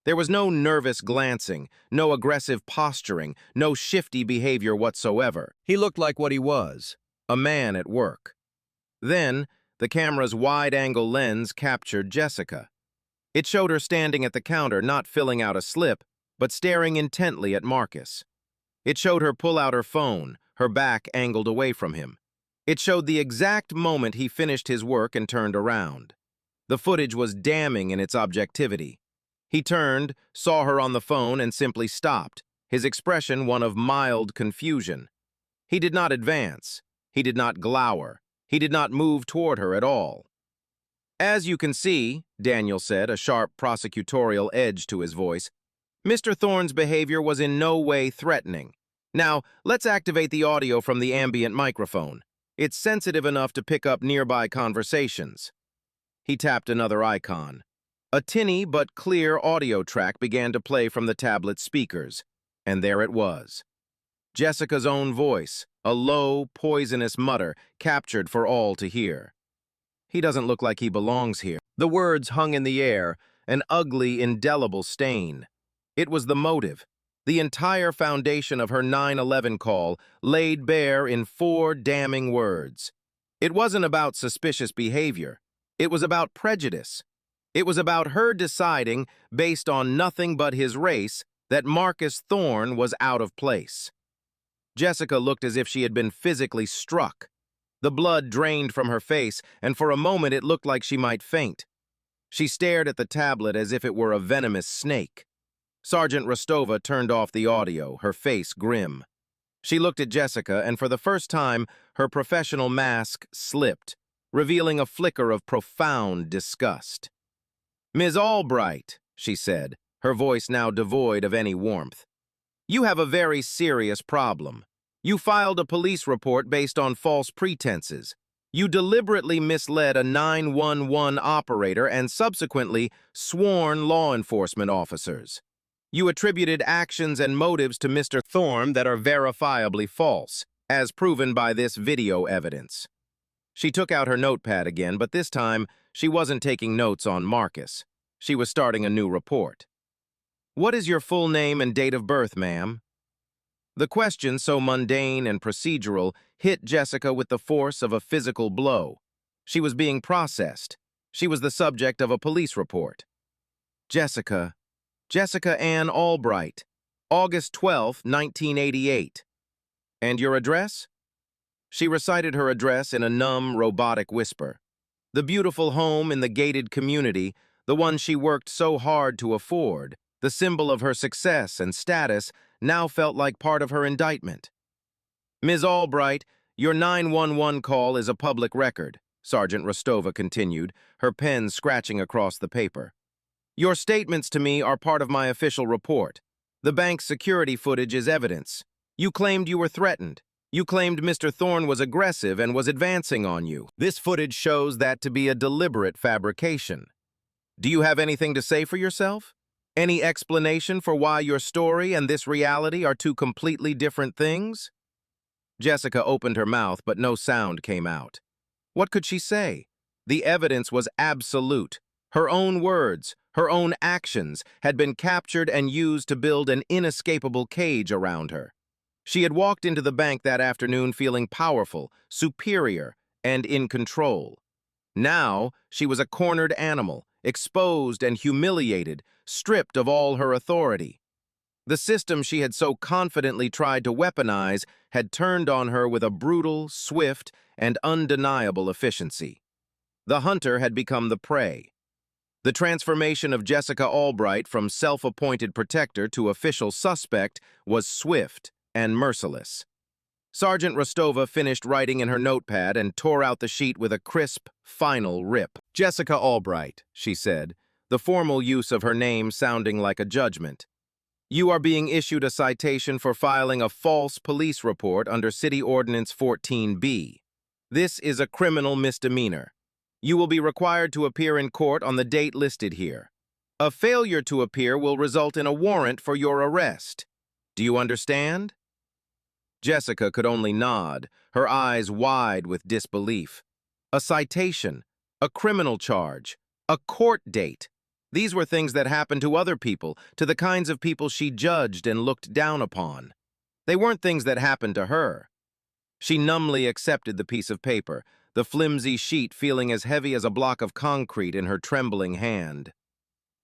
There was no nervous glancing, no aggressive posturing, no shifty behavior whatsoever. He looked like what he was, a man at work. Then, the camera's wide-angle lens captured Jessica. It showed her standing at the counter, not filling out a slip, but staring intently at Marcus. It showed her pull out her phone, her back angled away from him. It showed the exact moment he finished his work and turned around. The footage was damning in its objectivity. He turned, saw her on the phone, and simply stopped, his expression one of mild confusion. He did not advance. He did not glower. He did not move toward her at all. "As you can see," Daniel said, a sharp prosecutorial edge to his voice, "Mr. Thorne's behavior was in no way threatening. Now, let's activate the audio from the ambient microphone. It's sensitive enough to pick up nearby conversations." He tapped another icon. A tinny but clear audio track began to play from the tablet's speakers, and there it was. Jessica's own voice, a low, poisonous mutter, captured for all to hear. "He doesn't look like he belongs here." The words hung in the air, an ugly, indelible stain. It was the motive. The entire foundation of her 9/11 call laid bare in 4 damning words. It wasn't about suspicious behavior. It was about prejudice. It was about her deciding, based on nothing but his race, that Marcus Thorne was out of place. Jessica looked as if she had been physically struck. The blood drained from her face, and for a moment it looked like she might faint. She stared at the tablet as if it were a venomous snake. Sergeant Rostova turned off the audio, her face grim. She looked at Jessica, and for the first time, her professional mask slipped, revealing a flicker of profound disgust. "Ms. Albright," she said, her voice now devoid of any warmth, "you have a very serious problem. You filed a police report based on false pretenses. You deliberately misled a 911 operator and subsequently sworn law enforcement officers. You attributed actions and motives to Mr. Thorne that are verifiably false, as proven by this video evidence." She took out her notepad again, but this time she wasn't taking notes on Marcus. She was starting a new report. "What is your full name and date of birth, ma'am?" The question, so mundane and procedural, hit Jessica with the force of a physical blow. She was being processed. She was the subject of a police report. Jessica Ann Albright, August 12, 1988. "And your address?" She recited her address in a numb, robotic whisper. The beautiful home in the gated community, the one she worked so hard to afford, the symbol of her success and status, now felt like part of her indictment. "Ms. Albright, your 911 call is a public record," Sergeant Rostova continued, her pen scratching across the paper. "Your statements to me are part of my official report. The bank's security footage is evidence. You claimed you were threatened. You claimed Mr. Thorne was aggressive and was advancing on you. This footage shows that to be a deliberate fabrication. Do you have anything to say for yourself? Any explanation for why your story and this reality are two completely different things?" Jessica opened her mouth, but no sound came out. What could she say? The evidence was absolute. Her own words, her own actions, had been captured and used to build an inescapable cage around her. She had walked into the bank that afternoon feeling powerful, superior, and in control. Now, she was a cornered animal, exposed and humiliated, stripped of all her authority. The system she had so confidently tried to weaponize had turned on her with a brutal, swift, and undeniable efficiency. The hunter had become the prey. The transformation of Jessica Albright from self-appointed protector to official suspect was swift and merciless. Sergeant Rostova finished writing in her notepad and tore out the sheet with a crisp, final rip. "Jessica Albright," she said, the formal use of her name sounding like a judgment. "You are being issued a citation for filing a false police report under City Ordinance 14B. This is a criminal misdemeanor. You will be required to appear in court on the date listed here. A failure to appear will result in a warrant for your arrest. Do you understand?" Jessica could only nod, her eyes wide with disbelief. A citation, a criminal charge, a court date. These were things that happened to other people, to the kinds of people she judged and looked down upon. They weren't things that happened to her. She numbly accepted the piece of paper, the flimsy sheet feeling as heavy as a block of concrete in her trembling hand.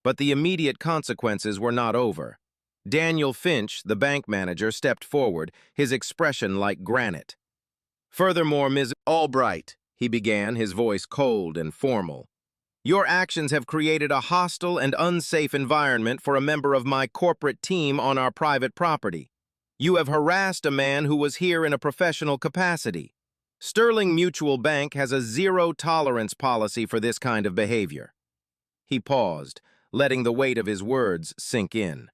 But the immediate consequences were not over. Daniel Finch, the bank manager, stepped forward, his expression like granite. "Furthermore, Ms. Albright," he began, his voice cold and formal, "your actions have created a hostile and unsafe environment for a member of my corporate team on our private property. You have harassed a man who was here in a professional capacity. Sterling Mutual Bank has a zero-tolerance policy for this kind of behavior." He paused, letting the weight of his words sink in.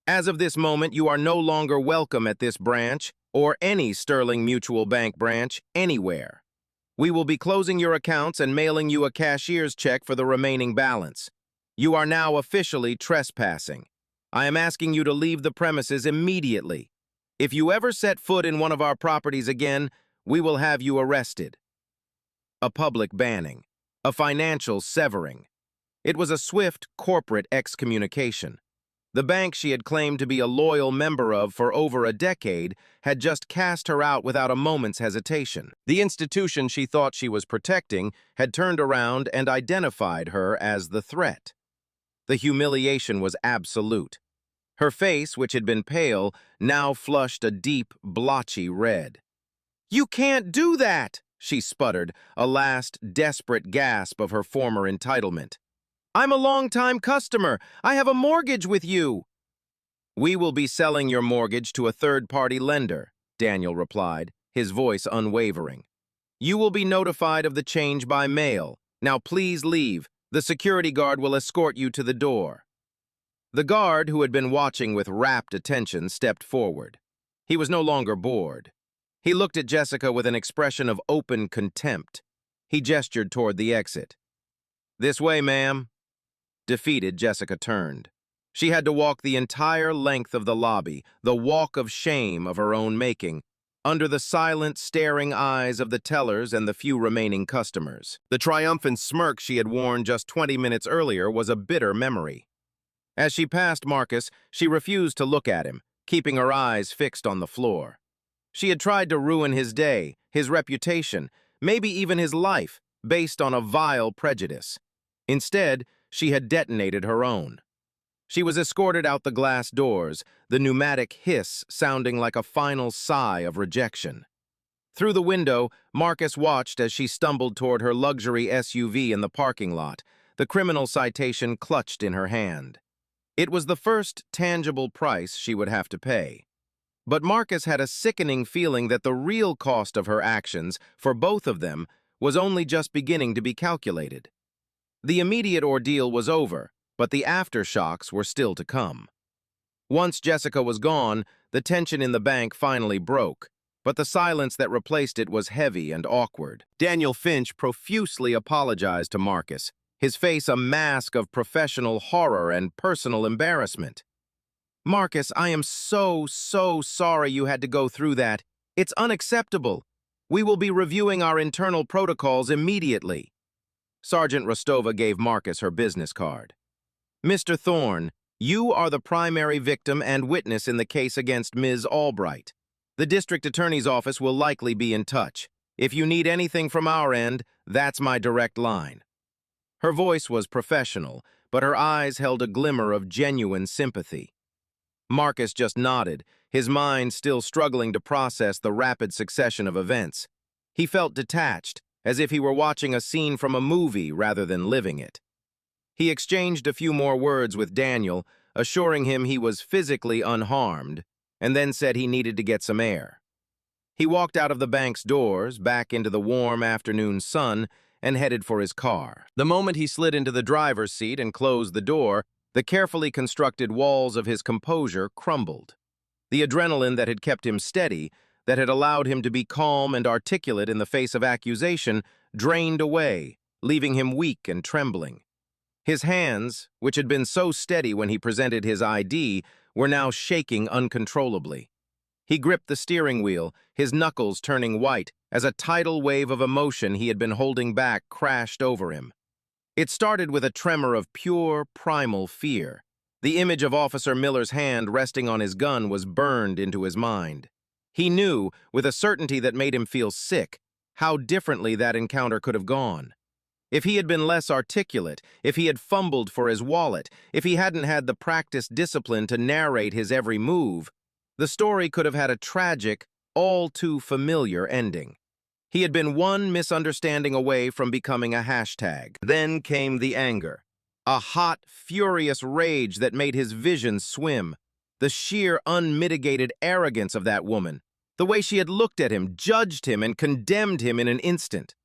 "As of this moment, you are no longer welcome at this branch or any Sterling Mutual Bank branch anywhere. We will be closing your accounts and mailing you a cashier's check for the remaining balance. You are now officially trespassing. I am asking you to leave the premises immediately. If you ever set foot in one of our properties again, we will have you arrested." A public banning, a financial severing. It was a swift corporate excommunication. The bank she had claimed to be a loyal member of for over a decade had just cast her out without a moment's hesitation. The institution she thought she was protecting had turned around and identified her as the threat. The humiliation was absolute. Her face, which had been pale, now flushed a deep, blotchy red. "You can't do that!" she sputtered, a last desperate gasp of her former entitlement. "I'm a long-time customer. I have a mortgage with you." "We will be selling your mortgage to a third-party lender," Daniel replied, his voice unwavering. "You will be notified of the change by mail. Now please leave. The security guard will escort you to the door." The guard, who had been watching with rapt attention, stepped forward. He was no longer bored. He looked at Jessica with an expression of open contempt. He gestured toward the exit. "This way, ma'am." Defeated, Jessica turned. She had to walk the entire length of the lobby, the walk of shame of her own making, under the silent, staring eyes of the tellers and the few remaining customers. The triumphant smirk she had worn just 20 minutes earlier was a bitter memory. As she passed Marcus, she refused to look at him, keeping her eyes fixed on the floor. She had tried to ruin his day, his reputation, maybe even his life, based on a vile prejudice. Instead, she had detonated her own. She was escorted out the glass doors, the pneumatic hiss sounding like a final sigh of rejection. Through the window, Marcus watched as she stumbled toward her luxury SUV in the parking lot, the criminal citation clutched in her hand. It was the first tangible price she would have to pay. But Marcus had a sickening feeling that the real cost of her actions, for both of them, was only just beginning to be calculated. The immediate ordeal was over, but the aftershocks were still to come. Once Jessica was gone, the tension in the bank finally broke, but the silence that replaced it was heavy and awkward. Daniel Finch profusely apologized to Marcus, his face a mask of professional horror and personal embarrassment. "Marcus, I am so sorry you had to go through that. It's unacceptable. We will be reviewing our internal protocols immediately." Sergeant Rostova gave Marcus her business card. "Mr. Thorne, you are the primary victim and witness in the case against Ms. Albright. The district attorney's office will likely be in touch. If you need anything from our end, that's my direct line." Her voice was professional, but her eyes held a glimmer of genuine sympathy. Marcus just nodded, his mind still struggling to process the rapid succession of events. He felt detached, as if he were watching a scene from a movie rather than living it. He exchanged a few more words with Daniel, assuring him he was physically unharmed, and then said he needed to get some air. He walked out of the bank's doors, back into the warm afternoon sun, and headed for his car. The moment he slid into the driver's seat and closed the door, the carefully constructed walls of his composure crumbled. The adrenaline that had kept him steady, that had allowed him to be calm and articulate in the face of accusation, drained away, leaving him weak and trembling. His hands, which had been so steady when he presented his ID, were now shaking uncontrollably. He gripped the steering wheel, his knuckles turning white, as a tidal wave of emotion he had been holding back crashed over him. It started with a tremor of pure, primal fear. The image of Officer Miller's hand resting on his gun was burned into his mind. He knew, with a certainty that made him feel sick, how differently that encounter could have gone. If he had been less articulate, if he had fumbled for his wallet, if he hadn't had the practiced discipline to narrate his every move, the story could have had a tragic, all too familiar ending. He had been one misunderstanding away from becoming a hashtag. Then came the anger, a hot, furious rage that made his vision swim. The sheer, unmitigated arrogance of that woman, the way she had looked at him, judged him, and condemned him in an instant.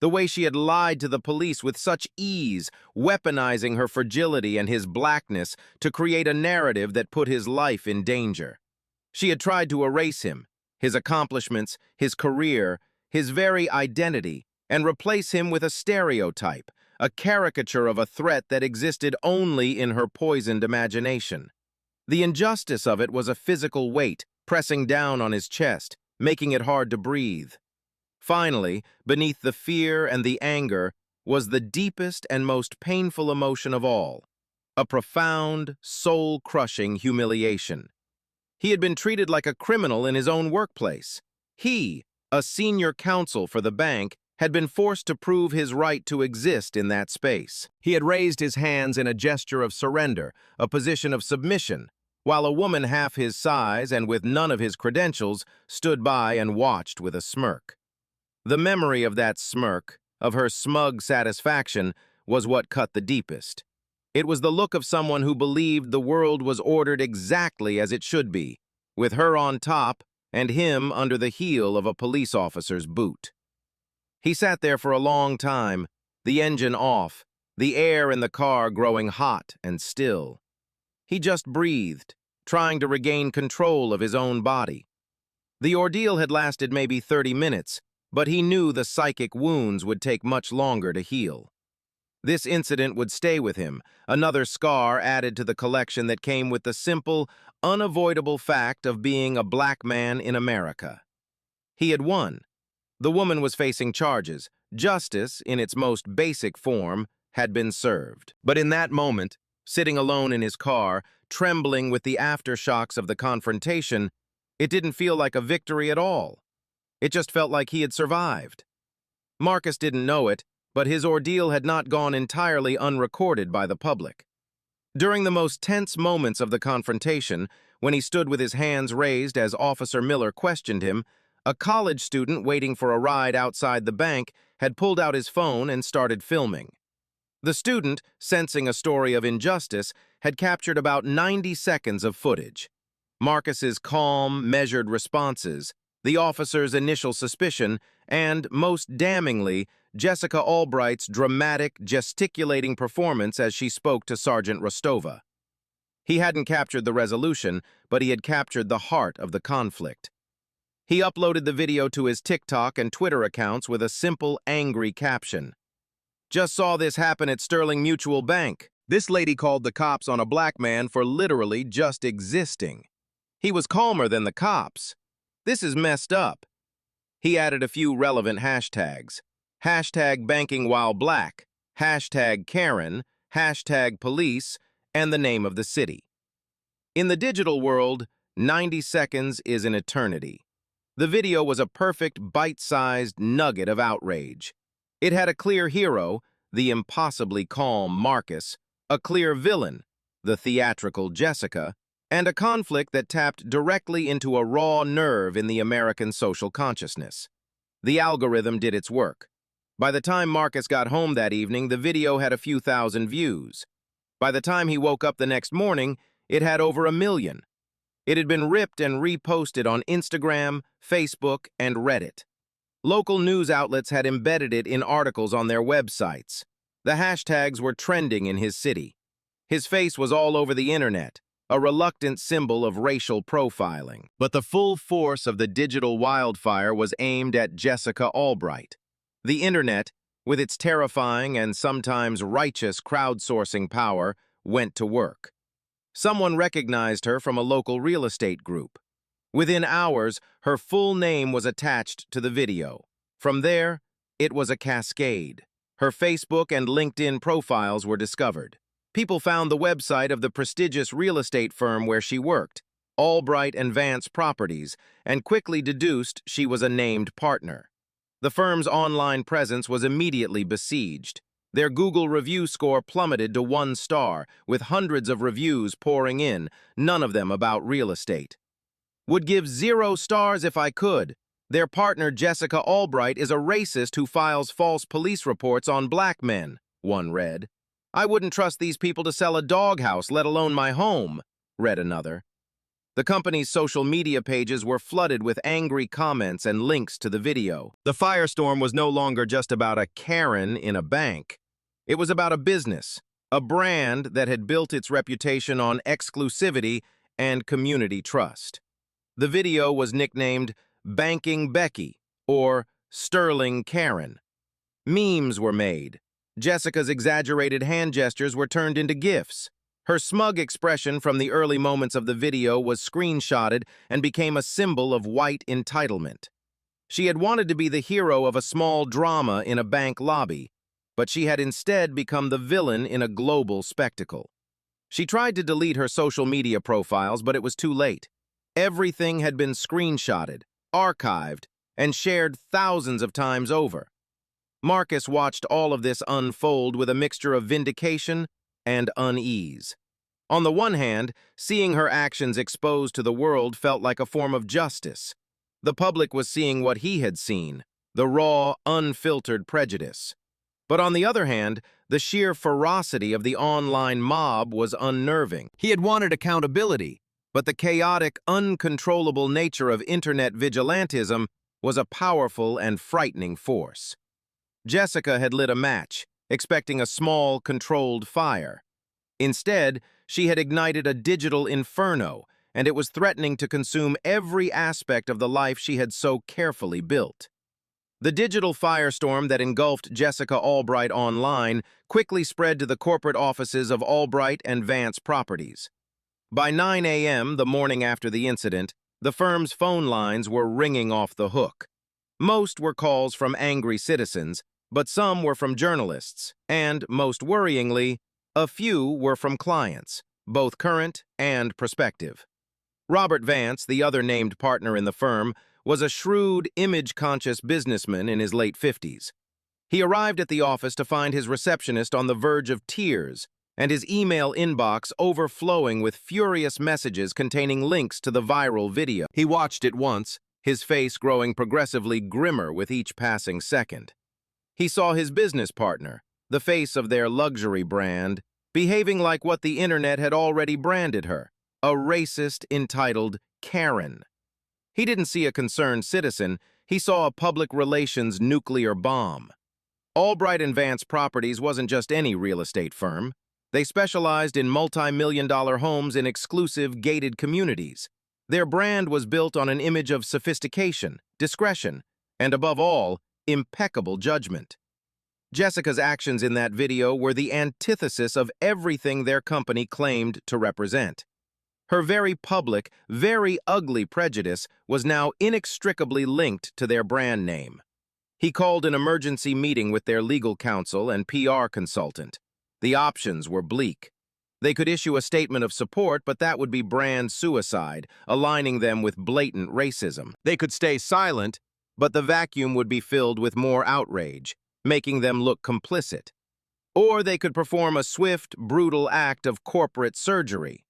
The way she had lied to the police with such ease, weaponizing her fragility and his blackness to create a narrative that put his life in danger. She had tried to erase him, his accomplishments, his career, his very identity, and replace him with a stereotype, a caricature of a threat that existed only in her poisoned imagination. The injustice of it was a physical weight, pressing down on his chest, making it hard to breathe. Finally, beneath the fear and the anger, was the deepest and most painful emotion of all, a profound, soul-crushing humiliation. He had been treated like a criminal in his own workplace. He, a senior counsel for the bank, had been forced to prove his right to exist in that space. He had raised his hands in a gesture of surrender, a position of submission, while a woman half his size and with none of his credentials stood by and watched with a smirk. The memory of that smirk, of her smug satisfaction, was what cut the deepest. It was the look of someone who believed the world was ordered exactly as it should be, with her on top and him under the heel of a police officer's boot. He sat there for a long time, the engine off, the air in the car growing hot and still. He just breathed, trying to regain control of his own body. The ordeal had lasted maybe 30 minutes, but he knew the psychic wounds would take much longer to heal. This incident would stay with him, another scar added to the collection that came with the simple, unavoidable fact of being a black man in America. He had won. The woman was facing charges. Justice, in its most basic form, had been served. But in that moment, sitting alone in his car, trembling with the aftershocks of the confrontation, it didn't feel like a victory at all. It just felt like he had survived. Marcus didn't know it, but his ordeal had not gone entirely unrecorded by the public. During the most tense moments of the confrontation, when he stood with his hands raised as Officer Miller questioned him, a college student waiting for a ride outside the bank had pulled out his phone and started filming. The student, sensing a story of injustice, had captured about 90 seconds of footage. Marcus's calm, measured responses, the officer's initial suspicion, and, most damningly, Jessica Albright's dramatic, gesticulating performance as she spoke to Sergeant Rostova. He hadn't captured the resolution, but he had captured the heart of the conflict. He uploaded the video to his TikTok and Twitter accounts with a simple, angry caption. "Just saw this happen at Sterling Mutual Bank. This lady called the cops on a black man for literally just existing. He was calmer than the cops. This is messed up." He added a few relevant hashtags. Hashtag banking while black, hashtag Karen, hashtag police, and the name of the city. In the digital world, 90 seconds is an eternity. The video was a perfect bite-sized nugget of outrage. It had a clear hero, the impossibly calm Marcus, a clear villain, the theatrical Jessica, and a conflict that tapped directly into a raw nerve in the American social consciousness. The algorithm did its work. By the time Marcus got home that evening, the video had a few thousand views. By the time he woke up the next morning, it had over 1 million. It had been ripped and reposted on Instagram, Facebook, and Reddit. Local news outlets had embedded it in articles on their websites. The hashtags were trending in his city. His face was all over the internet, a reluctant symbol of racial profiling. But the full force of the digital wildfire was aimed at Jessica Albright. The internet, with its terrifying and sometimes righteous crowdsourcing power, went to work. Someone recognized her from a local real estate group. Within hours, her full name was attached to the video. From there, it was a cascade. Her Facebook and LinkedIn profiles were discovered. People found the website of the prestigious real estate firm where she worked, Albright and Vance Properties, and quickly deduced she was a named partner. The firm's online presence was immediately besieged. Their Google review score plummeted to 1 star, with hundreds of reviews pouring in, none of them about real estate. "Would give 0 stars if I could. Their partner Jessica Albright is a racist who files false police reports on black men," one read. "I wouldn't trust these people to sell a doghouse, let alone my home," read another. The company's social media pages were flooded with angry comments and links to the video. The firestorm was no longer just about a Karen in a bank. It was about a business, a brand that had built its reputation on exclusivity and community trust. The video was nicknamed Banking Becky or Sterling Karen. Memes were made. Jessica's exaggerated hand gestures were turned into GIFs. Her smug expression from the early moments of the video was screenshotted and became a symbol of white entitlement. She had wanted to be the hero of a small drama in a bank lobby, but she had instead become the villain in a global spectacle. She tried to delete her social media profiles, but it was too late. Everything had been screenshotted, archived, and shared thousands of times over. Marcus watched all of this unfold with a mixture of vindication and unease. On the one hand, seeing her actions exposed to the world felt like a form of justice. The public was seeing what he had seen, the raw, unfiltered prejudice. But on the other hand, the sheer ferocity of the online mob was unnerving. He had wanted accountability, but the chaotic, uncontrollable nature of internet vigilantism was a powerful and frightening force. Jessica had lit a match, expecting a small, controlled fire. Instead, she had ignited a digital inferno, and it was threatening to consume every aspect of the life she had so carefully built. The digital firestorm that engulfed Jessica Albright online quickly spread to the corporate offices of Albright and Vance Properties. By 9 a.m., the morning after the incident, the firm's phone lines were ringing off the hook. Most were calls from angry citizens, but some were from journalists, and, most worryingly, a few were from clients, both current and prospective. Robert Vance, the other named partner in the firm, was a shrewd, image-conscious businessman in his late 50s. He arrived at the office to find his receptionist on the verge of tears and his email inbox overflowing with furious messages containing links to the viral video. He watched it once, his face growing progressively grimmer with each passing second. He saw his business partner, the face of their luxury brand, behaving like what the internet had already branded her, a racist, entitled Karen. He didn't see a concerned citizen, he saw a public relations nuclear bomb. Albright and Vance Properties wasn't just any real estate firm. They specialized in multi-million-dollar homes in exclusive, gated communities. Their brand was built on an image of sophistication, discretion, and above all, impeccable judgment. Jessica's actions in that video were the antithesis of everything their company claimed to represent. Her very public, very ugly prejudice was now inextricably linked to their brand name. He called an emergency meeting with their legal counsel and PR consultant. The options were bleak. They could issue a statement of support, but that would be brand suicide, aligning them with blatant racism. They could stay silent, but the vacuum would be filled with more outrage, making them look complicit. Or they could perform a swift, brutal act of corporate surgery.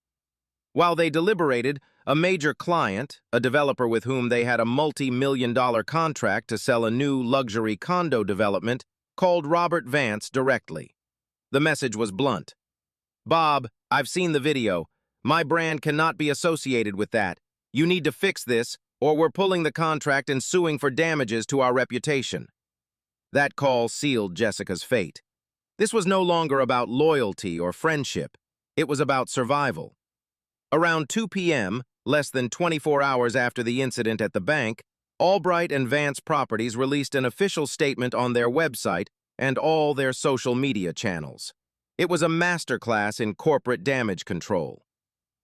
While they deliberated, a major client, a developer with whom they had a multi-million-dollar contract to sell a new luxury condo development, called Robert Vance directly. The message was blunt. "Bob, I've seen the video. My brand cannot be associated with that. You need to fix this, or we're pulling the contract and suing for damages to our reputation." That call sealed Jessica's fate. This was no longer about loyalty or friendship. It was about survival. Around 2 p.m., less than 24 hours after the incident at the bank, Albright and Vance Properties released an official statement on their website and all their social media channels. It was a masterclass in corporate damage control.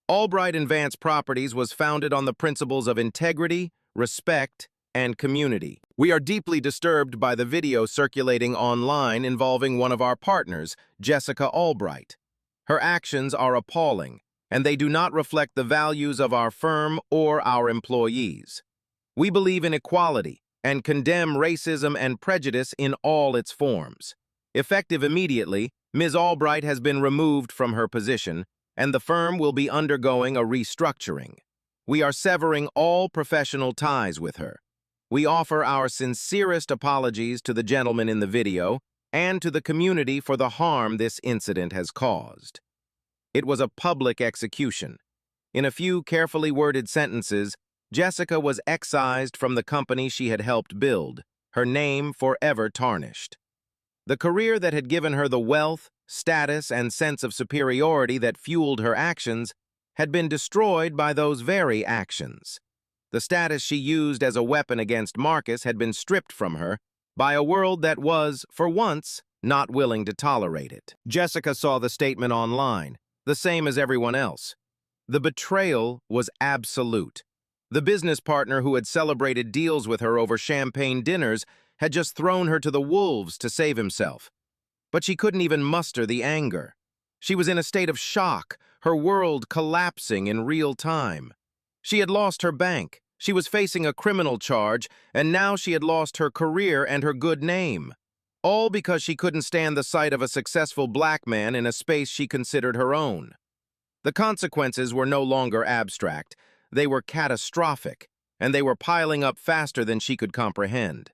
Albright and Vance Properties was founded on the principles of integrity, respect, and community. We are deeply disturbed by the video circulating online involving one of our partners, Jessica Albright. Her actions are appalling, and they do not reflect the values of our firm or our employees. We believe in equality and condemn racism and prejudice in all its forms. Effective immediately, Ms. Albright has been removed from her position, and the firm will be undergoing a restructuring. We are severing all professional ties with her. We offer our sincerest apologies to the gentleman in the video and to the community for the harm this incident has caused. It was a public execution. In a few carefully worded sentences, Jessica was excised from the company she had helped build, her name forever tarnished. The career that had given her the wealth, status, and sense of superiority that fueled her actions had been destroyed by those very actions. The status she used as a weapon against Marcus had been stripped from her by a world that was, for once, not willing to tolerate it. Jessica saw the statement online, the same as everyone else. The betrayal was absolute. The business partner who had celebrated deals with her over champagne dinners had just thrown her to the wolves to save himself. But she couldn't even muster the anger. She was in a state of shock, her world collapsing in real time. She had lost her bank, she was facing a criminal charge, and now she had lost her career and her good name. All because she couldn't stand the sight of a successful black man in a space she considered her own. The consequences were no longer abstract. They were catastrophic, and they were piling up faster than she could comprehend.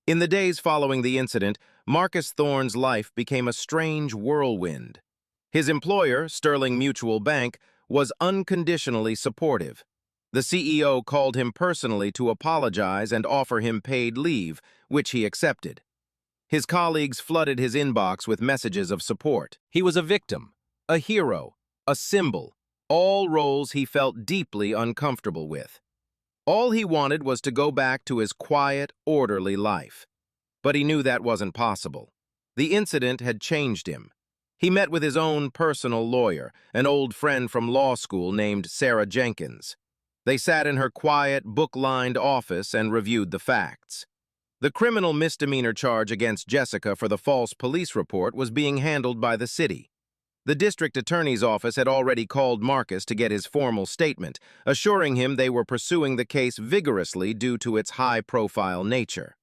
In the days following the incident, Marcus Thorne's life became a strange whirlwind. His employer, Sterling Mutual Bank, was unconditionally supportive. The CEO called him personally to apologize and offer him paid leave, which he accepted. His colleagues flooded his inbox with messages of support. He was a victim, a hero, a symbol, all roles he felt deeply uncomfortable with. All he wanted was to go back to his quiet, orderly life. But he knew that wasn't possible. The incident had changed him. He met with his own personal lawyer, an old friend from law school named Sarah Jenkins. They sat in her quiet, book-lined office and reviewed the facts. The criminal misdemeanor charge against Jessica for the false police report was being handled by the city. The district attorney's office had already called Marcus to get his formal statement, assuring him they were pursuing the case vigorously due to its high-profile nature.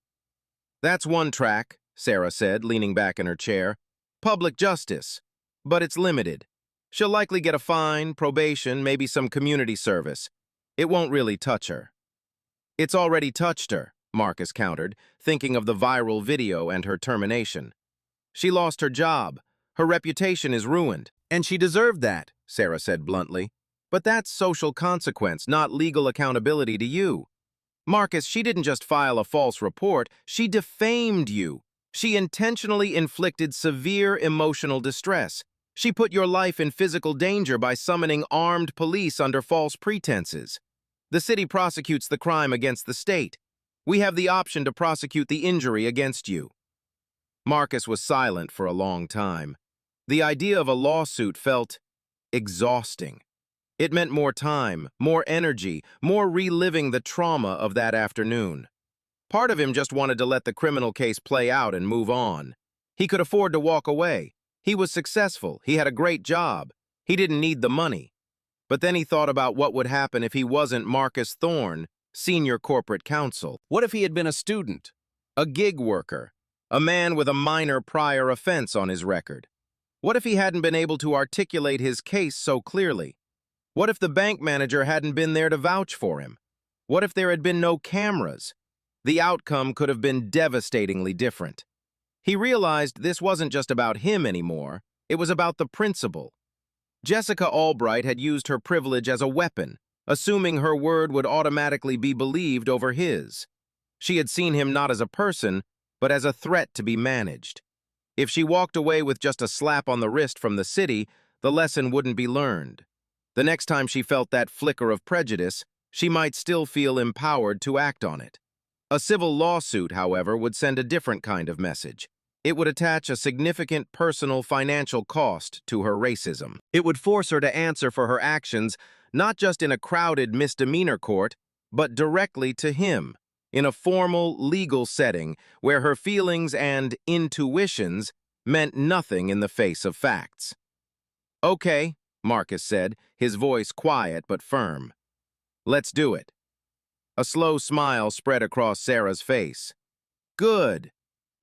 "That's one track," Sarah said, leaning back in her chair. "Public justice. But it's limited. She'll likely get a fine, probation, maybe some community service. It won't really touch her." "It's already touched her," Marcus countered, thinking of the viral video and her termination. "She lost her job. Her reputation is ruined." "And she deserved that," Sarah said bluntly. "But that's social consequence, not legal accountability to you. Marcus, she didn't just file a false report, she defamed you. She intentionally inflicted severe emotional distress. She put your life in physical danger by summoning armed police under false pretenses. The city prosecutes the crime against the state. We have the option to prosecute the injury against you." Marcus was silent for a long time. The idea of a lawsuit felt exhausting. It meant more time, more energy, more reliving the trauma of that afternoon. Part of him just wanted to let the criminal case play out and move on. He could afford to walk away. He was successful. He had a great job. He didn't need the money. But then he thought about what would happen if he wasn't Marcus Thorne, senior corporate counsel. What if he had been a student, a gig worker, a man with a minor prior offense on his record? What if he hadn't been able to articulate his case so clearly? What if the bank manager hadn't been there to vouch for him? What if there had been no cameras? The outcome could have been devastatingly different. He realized this wasn't just about him anymore, it was about the principle. Jessica Albright had used her privilege as a weapon, assuming her word would automatically be believed over his. She had seen him not as a person, but as a threat to be managed. If she walked away with just a slap on the wrist from the city, the lesson wouldn't be learned. The next time she felt that flicker of prejudice, she might still feel empowered to act on it. A civil lawsuit, however, would send a different kind of message. It would attach a significant personal financial cost to her racism. It would force her to answer for her actions, not just in a crowded misdemeanor court, but directly to him, in a formal legal setting where her feelings and intuitions meant nothing in the face of facts. "Okay," Marcus said, his voice quiet but firm. "Let's do it." A slow smile spread across Sarah's face. "Good.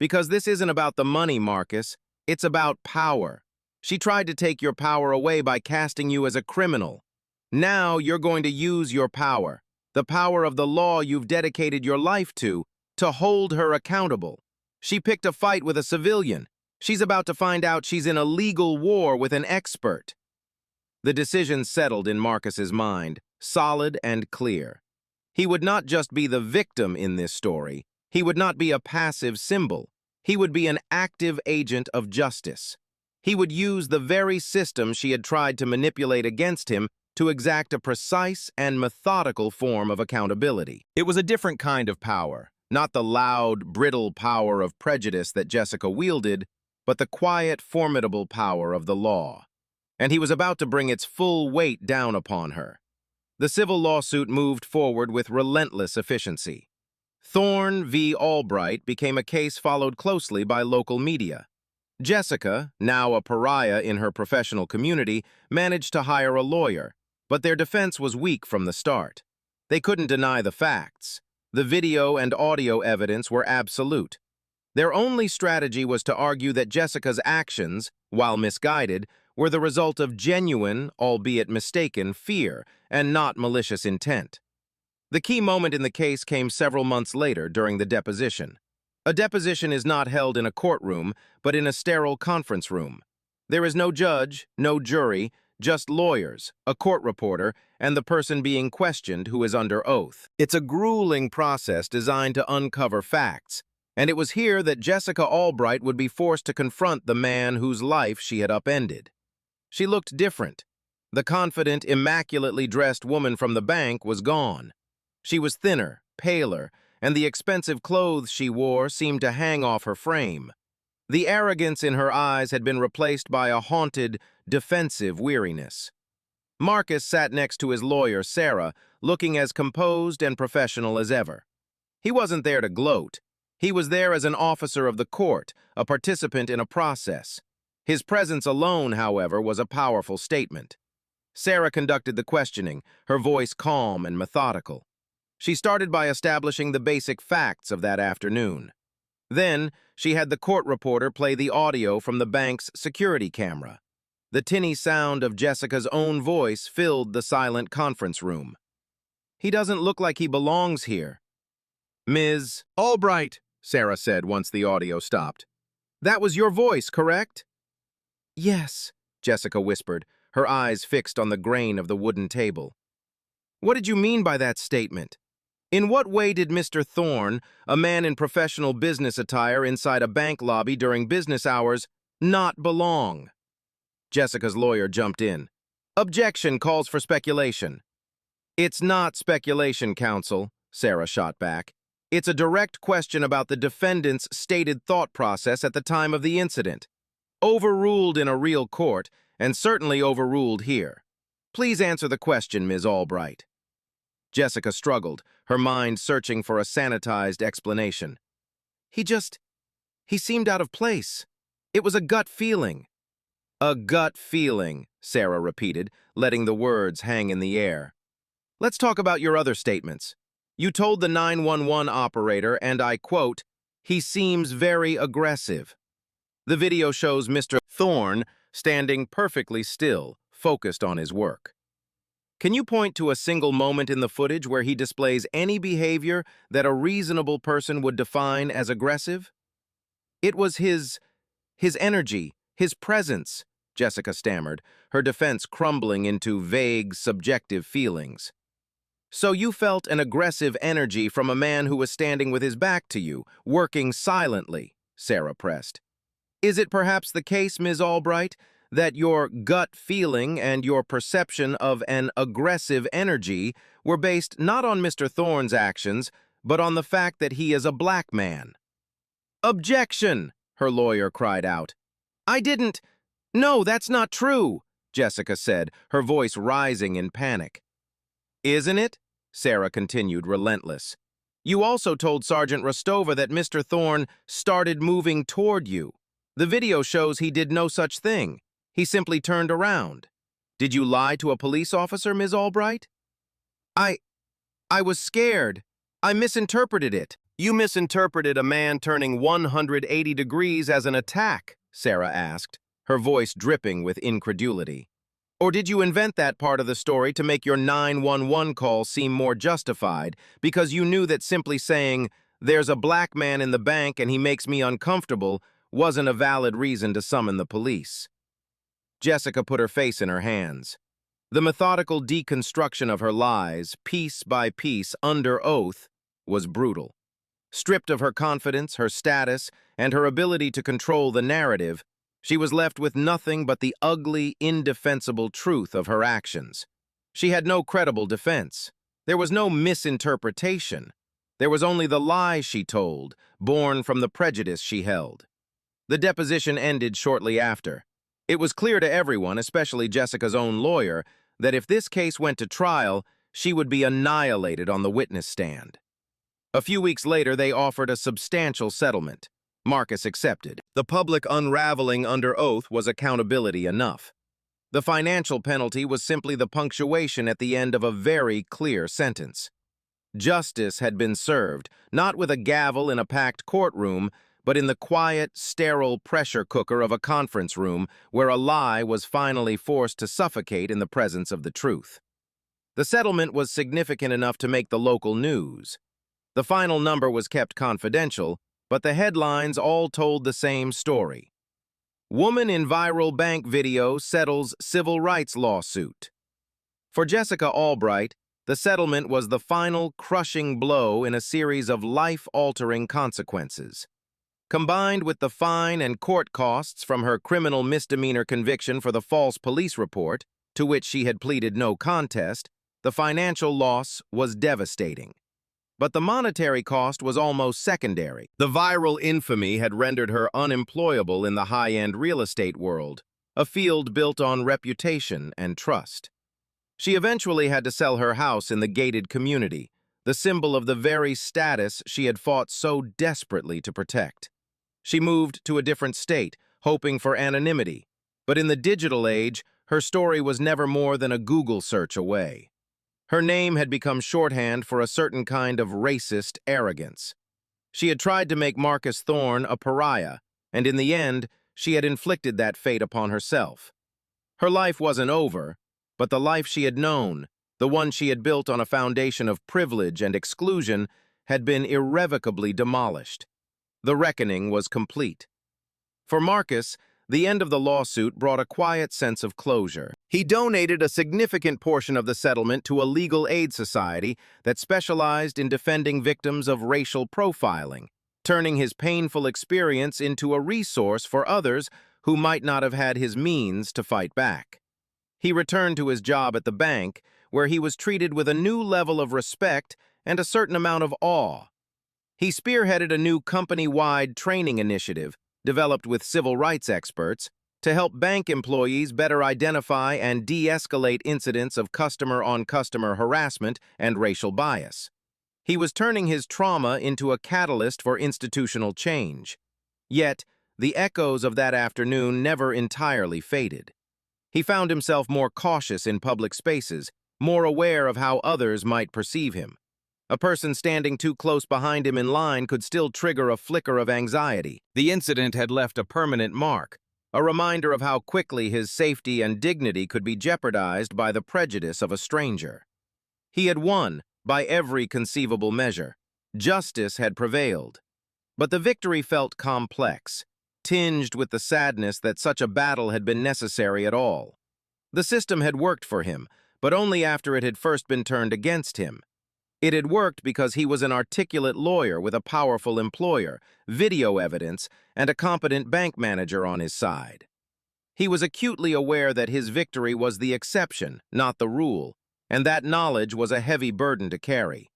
Because this isn't about the money, Marcus. It's about power. She tried to take your power away by casting you as a criminal. Now you're going to use your power, the power of the law you've dedicated your life to hold her accountable. She picked a fight with a civilian. She's about to find out she's in a legal war with an expert." The decision settled in Marcus's mind, solid and clear. He would not just be the victim in this story. He would not be a passive symbol. He would be an active agent of justice. He would use the very system she had tried to manipulate against him to exact a precise and methodical form of accountability. It was a different kind of power, not the loud, brittle power of prejudice that Jessica wielded, but the quiet, formidable power of the law. And he was about to bring its full weight down upon her. The civil lawsuit moved forward with relentless efficiency. Thorne v. Albright became a case followed closely by local media. Jessica, now a pariah in her professional community, managed to hire a lawyer, but their defense was weak from the start. They couldn't deny the facts. The video and audio evidence were absolute. Their only strategy was to argue that Jessica's actions, while misguided, were the result of genuine, albeit mistaken, fear and not malicious intent. The key moment in the case came several months later during the deposition. A deposition is not held in a courtroom, but in a sterile conference room. There is no judge, no jury, just lawyers, a court reporter, and the person being questioned who is under oath. It's a grueling process designed to uncover facts, and it was here that Jessica Albright would be forced to confront the man whose life she had upended. She looked different. The confident, immaculately dressed woman from the bank was gone. She was thinner, paler, and the expensive clothes she wore seemed to hang off her frame. The arrogance in her eyes had been replaced by a haunted, defensive weariness. Marcus sat next to his lawyer, Sarah, looking as composed and professional as ever. He wasn't there to gloat. He was there as an officer of the court, a participant in a process. His presence alone, however, was a powerful statement. Sarah conducted the questioning, her voice calm and methodical. She started by establishing the basic facts of that afternoon. Then, she had the court reporter play the audio from the bank's security camera. The tinny sound of Jessica's own voice filled the silent conference room. "He doesn't look like he belongs here." "Ms. Albright," Sarah said once the audio stopped. "That was your voice, correct?" "Yes," Jessica whispered, her eyes fixed on the grain of the wooden table. "What did you mean by that statement? In what way did Mr. Thorne, a man in professional business attire inside a bank lobby during business hours, not belong?" Jessica's lawyer jumped in. "Objection calls for speculation." "It's not speculation, counsel," Sarah shot back. "It's a direct question about the defendant's stated thought process at the time of the incident. Overruled in a real court, and certainly overruled here. Please answer the question, Ms. Albright." Jessica struggled, her mind searching for a sanitized explanation. He seemed out of place. It was a gut feeling." "A gut feeling," Sarah repeated, letting the words hang in the air. "Let's talk about your other statements. You told the 911 operator, and I quote, 'He seems very aggressive.' The video shows Mr. Thorne standing perfectly still, focused on his work. Can you point to a single moment in the footage where he displays any behavior that a reasonable person would define as aggressive?" "It was his energy, his presence," Jessica stammered, her defense crumbling into vague, subjective feelings. "So you felt an aggressive energy from a man who was standing with his back to you, working silently," Sarah pressed. "Is it perhaps the case, Ms. Albright, that your gut feeling and your perception of an aggressive energy were based not on Mr. Thorne's actions, but on the fact that he is a black man?" "Objection!" her lawyer cried out. "No, that's not true," Jessica said, her voice rising in panic. "Isn't it?" Sarah continued, relentless. "You also told Sergeant Rostova that Mr. Thorne started moving toward you. The video shows he did no such thing. He simply turned around. Did you lie to a police officer, Ms. Albright?" I was scared. I misinterpreted it." "You misinterpreted a man turning 180 degrees as an attack," Sarah asked, her voice dripping with incredulity. "Or did you invent that part of the story to make your 911 call seem more justified because you knew that simply saying, 'There's a black man in the bank and he makes me uncomfortable,' wasn't a valid reason to summon the police?" Jessica put her face in her hands. The methodical deconstruction of her lies, piece by piece, under oath, was brutal. Stripped of her confidence, her status, and her ability to control the narrative, she was left with nothing but the ugly, indefensible truth of her actions. She had no credible defense. There was no misinterpretation. There was only the lie she told, born from the prejudice she held. The deposition ended shortly after. It was clear to everyone, especially Jessica's own lawyer, that if this case went to trial, she would be annihilated on the witness stand. A few weeks later, they offered a substantial settlement. Marcus accepted. The public unraveling under oath was accountability enough. The financial penalty was simply the punctuation at the end of a very clear sentence. Justice had been served, not with a gavel in a packed courtroom, but in the quiet, sterile pressure cooker of a conference room where a lie was finally forced to suffocate in the presence of the truth. The settlement was significant enough to make the local news. The final number was kept confidential, but the headlines all told the same story. Woman in viral bank video settles civil rights lawsuit. For Jessica Albright, the settlement was the final crushing blow in a series of life-altering consequences. Combined with the fine and court costs from her criminal misdemeanor conviction for the false police report, to which she had pleaded no contest, the financial loss was devastating. But the monetary cost was almost secondary. The viral infamy had rendered her unemployable in the high-end real estate world, a field built on reputation and trust. She eventually had to sell her house in the gated community, the symbol of the very status she had fought so desperately to protect. She moved to a different state, hoping for anonymity, but in the digital age, her story was never more than a Google search away. Her name had become shorthand for a certain kind of racist arrogance. She had tried to make Marcus Thorne a pariah, and in the end, she had inflicted that fate upon herself. Her life wasn't over, but the life she had known, the one she had built on a foundation of privilege and exclusion, had been irrevocably demolished. The reckoning was complete. For Marcus, the end of the lawsuit brought a quiet sense of closure. He donated a significant portion of the settlement to a legal aid society that specialized in defending victims of racial profiling, turning his painful experience into a resource for others who might not have had his means to fight back. He returned to his job at the bank, where he was treated with a new level of respect and a certain amount of awe. He spearheaded a new company-wide training initiative developed with civil rights experts to help bank employees better identify and de-escalate incidents of customer-on-customer harassment and racial bias. He was turning his trauma into a catalyst for institutional change. Yet, the echoes of that afternoon never entirely faded. He found himself more cautious in public spaces, more aware of how others might perceive him. A person standing too close behind him in line could still trigger a flicker of anxiety. The incident had left a permanent mark, a reminder of how quickly his safety and dignity could be jeopardized by the prejudice of a stranger. He had won, by every conceivable measure. Justice had prevailed. But the victory felt complex, tinged with the sadness that such a battle had been necessary at all. The system had worked for him, but only after it had first been turned against him. It had worked because he was an articulate lawyer with a powerful employer, video evidence, and a competent bank manager on his side. He was acutely aware that his victory was the exception, not the rule, and that knowledge was a heavy burden to carry.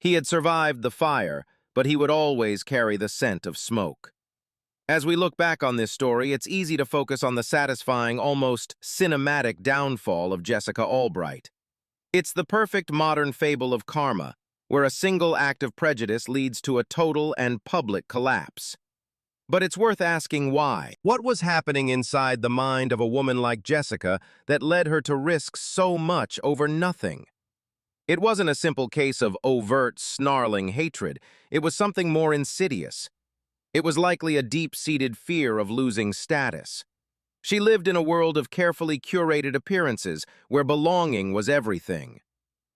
He had survived the fire, but he would always carry the scent of smoke. As we look back on this story, it's easy to focus on the satisfying, almost cinematic downfall of Jessica Albright. It's the perfect modern fable of karma, where a single act of prejudice leads to a total and public collapse. But it's worth asking why. What was happening inside the mind of a woman like Jessica that led her to risk so much over nothing? It wasn't a simple case of overt, snarling hatred. It was something more insidious. It was likely a deep-seated fear of losing status. She lived in a world of carefully curated appearances where belonging was everything.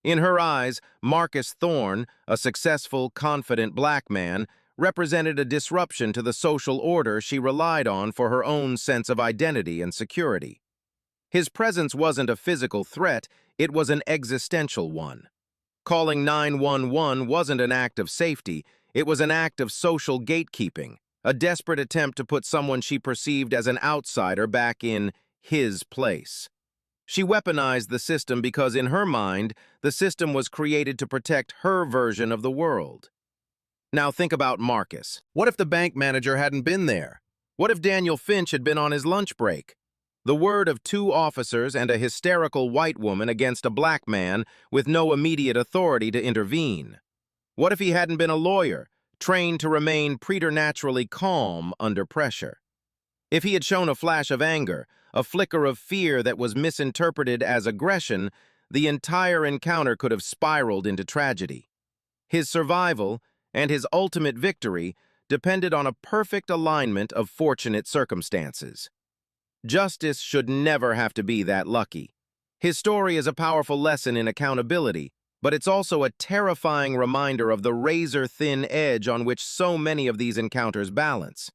In her eyes, Marcus Thorne, a successful, confident black man, represented a disruption to the social order she relied on for her own sense of identity and security. His presence wasn't a physical threat, it was an existential one. Calling 911 wasn't an act of safety, it was an act of social gatekeeping. A desperate attempt to put someone she perceived as an outsider back in his place. She weaponized the system because, in her mind, the system was created to protect her version of the world. Now think about Marcus. What if the bank manager hadn't been there? What if Daniel Finch had been on his lunch break? The word of 2 officers and a hysterical white woman against a black man with no immediate authority to intervene. What if he hadn't been a lawyer, trained to remain preternaturally calm under pressure? If he had shown a flash of anger, a flicker of fear that was misinterpreted as aggression, the entire encounter could have spiraled into tragedy. His survival, and his ultimate victory, depended on a perfect alignment of fortunate circumstances. Justice should never have to be that lucky. His story is a powerful lesson in accountability, but it's also a terrifying reminder of the razor-thin edge on which so many of these encounters balance.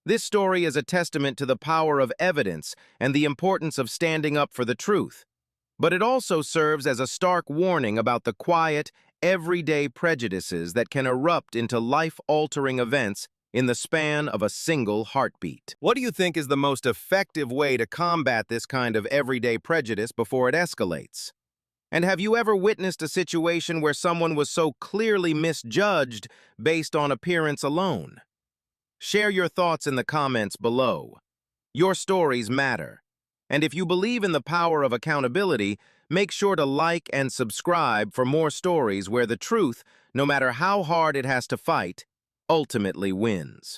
This story is a testament to the power of evidence and the importance of standing up for the truth. But it also serves as a stark warning about the quiet, everyday prejudices that can erupt into life-altering events in the span of a single heartbeat. What do you think is the most effective way to combat this kind of everyday prejudice before it escalates? And have you ever witnessed a situation where someone was so clearly misjudged based on appearance alone? Share your thoughts in the comments below. Your stories matter. And if you believe in the power of accountability, make sure to like and subscribe for more stories where the truth, no matter how hard it has to fight, ultimately wins.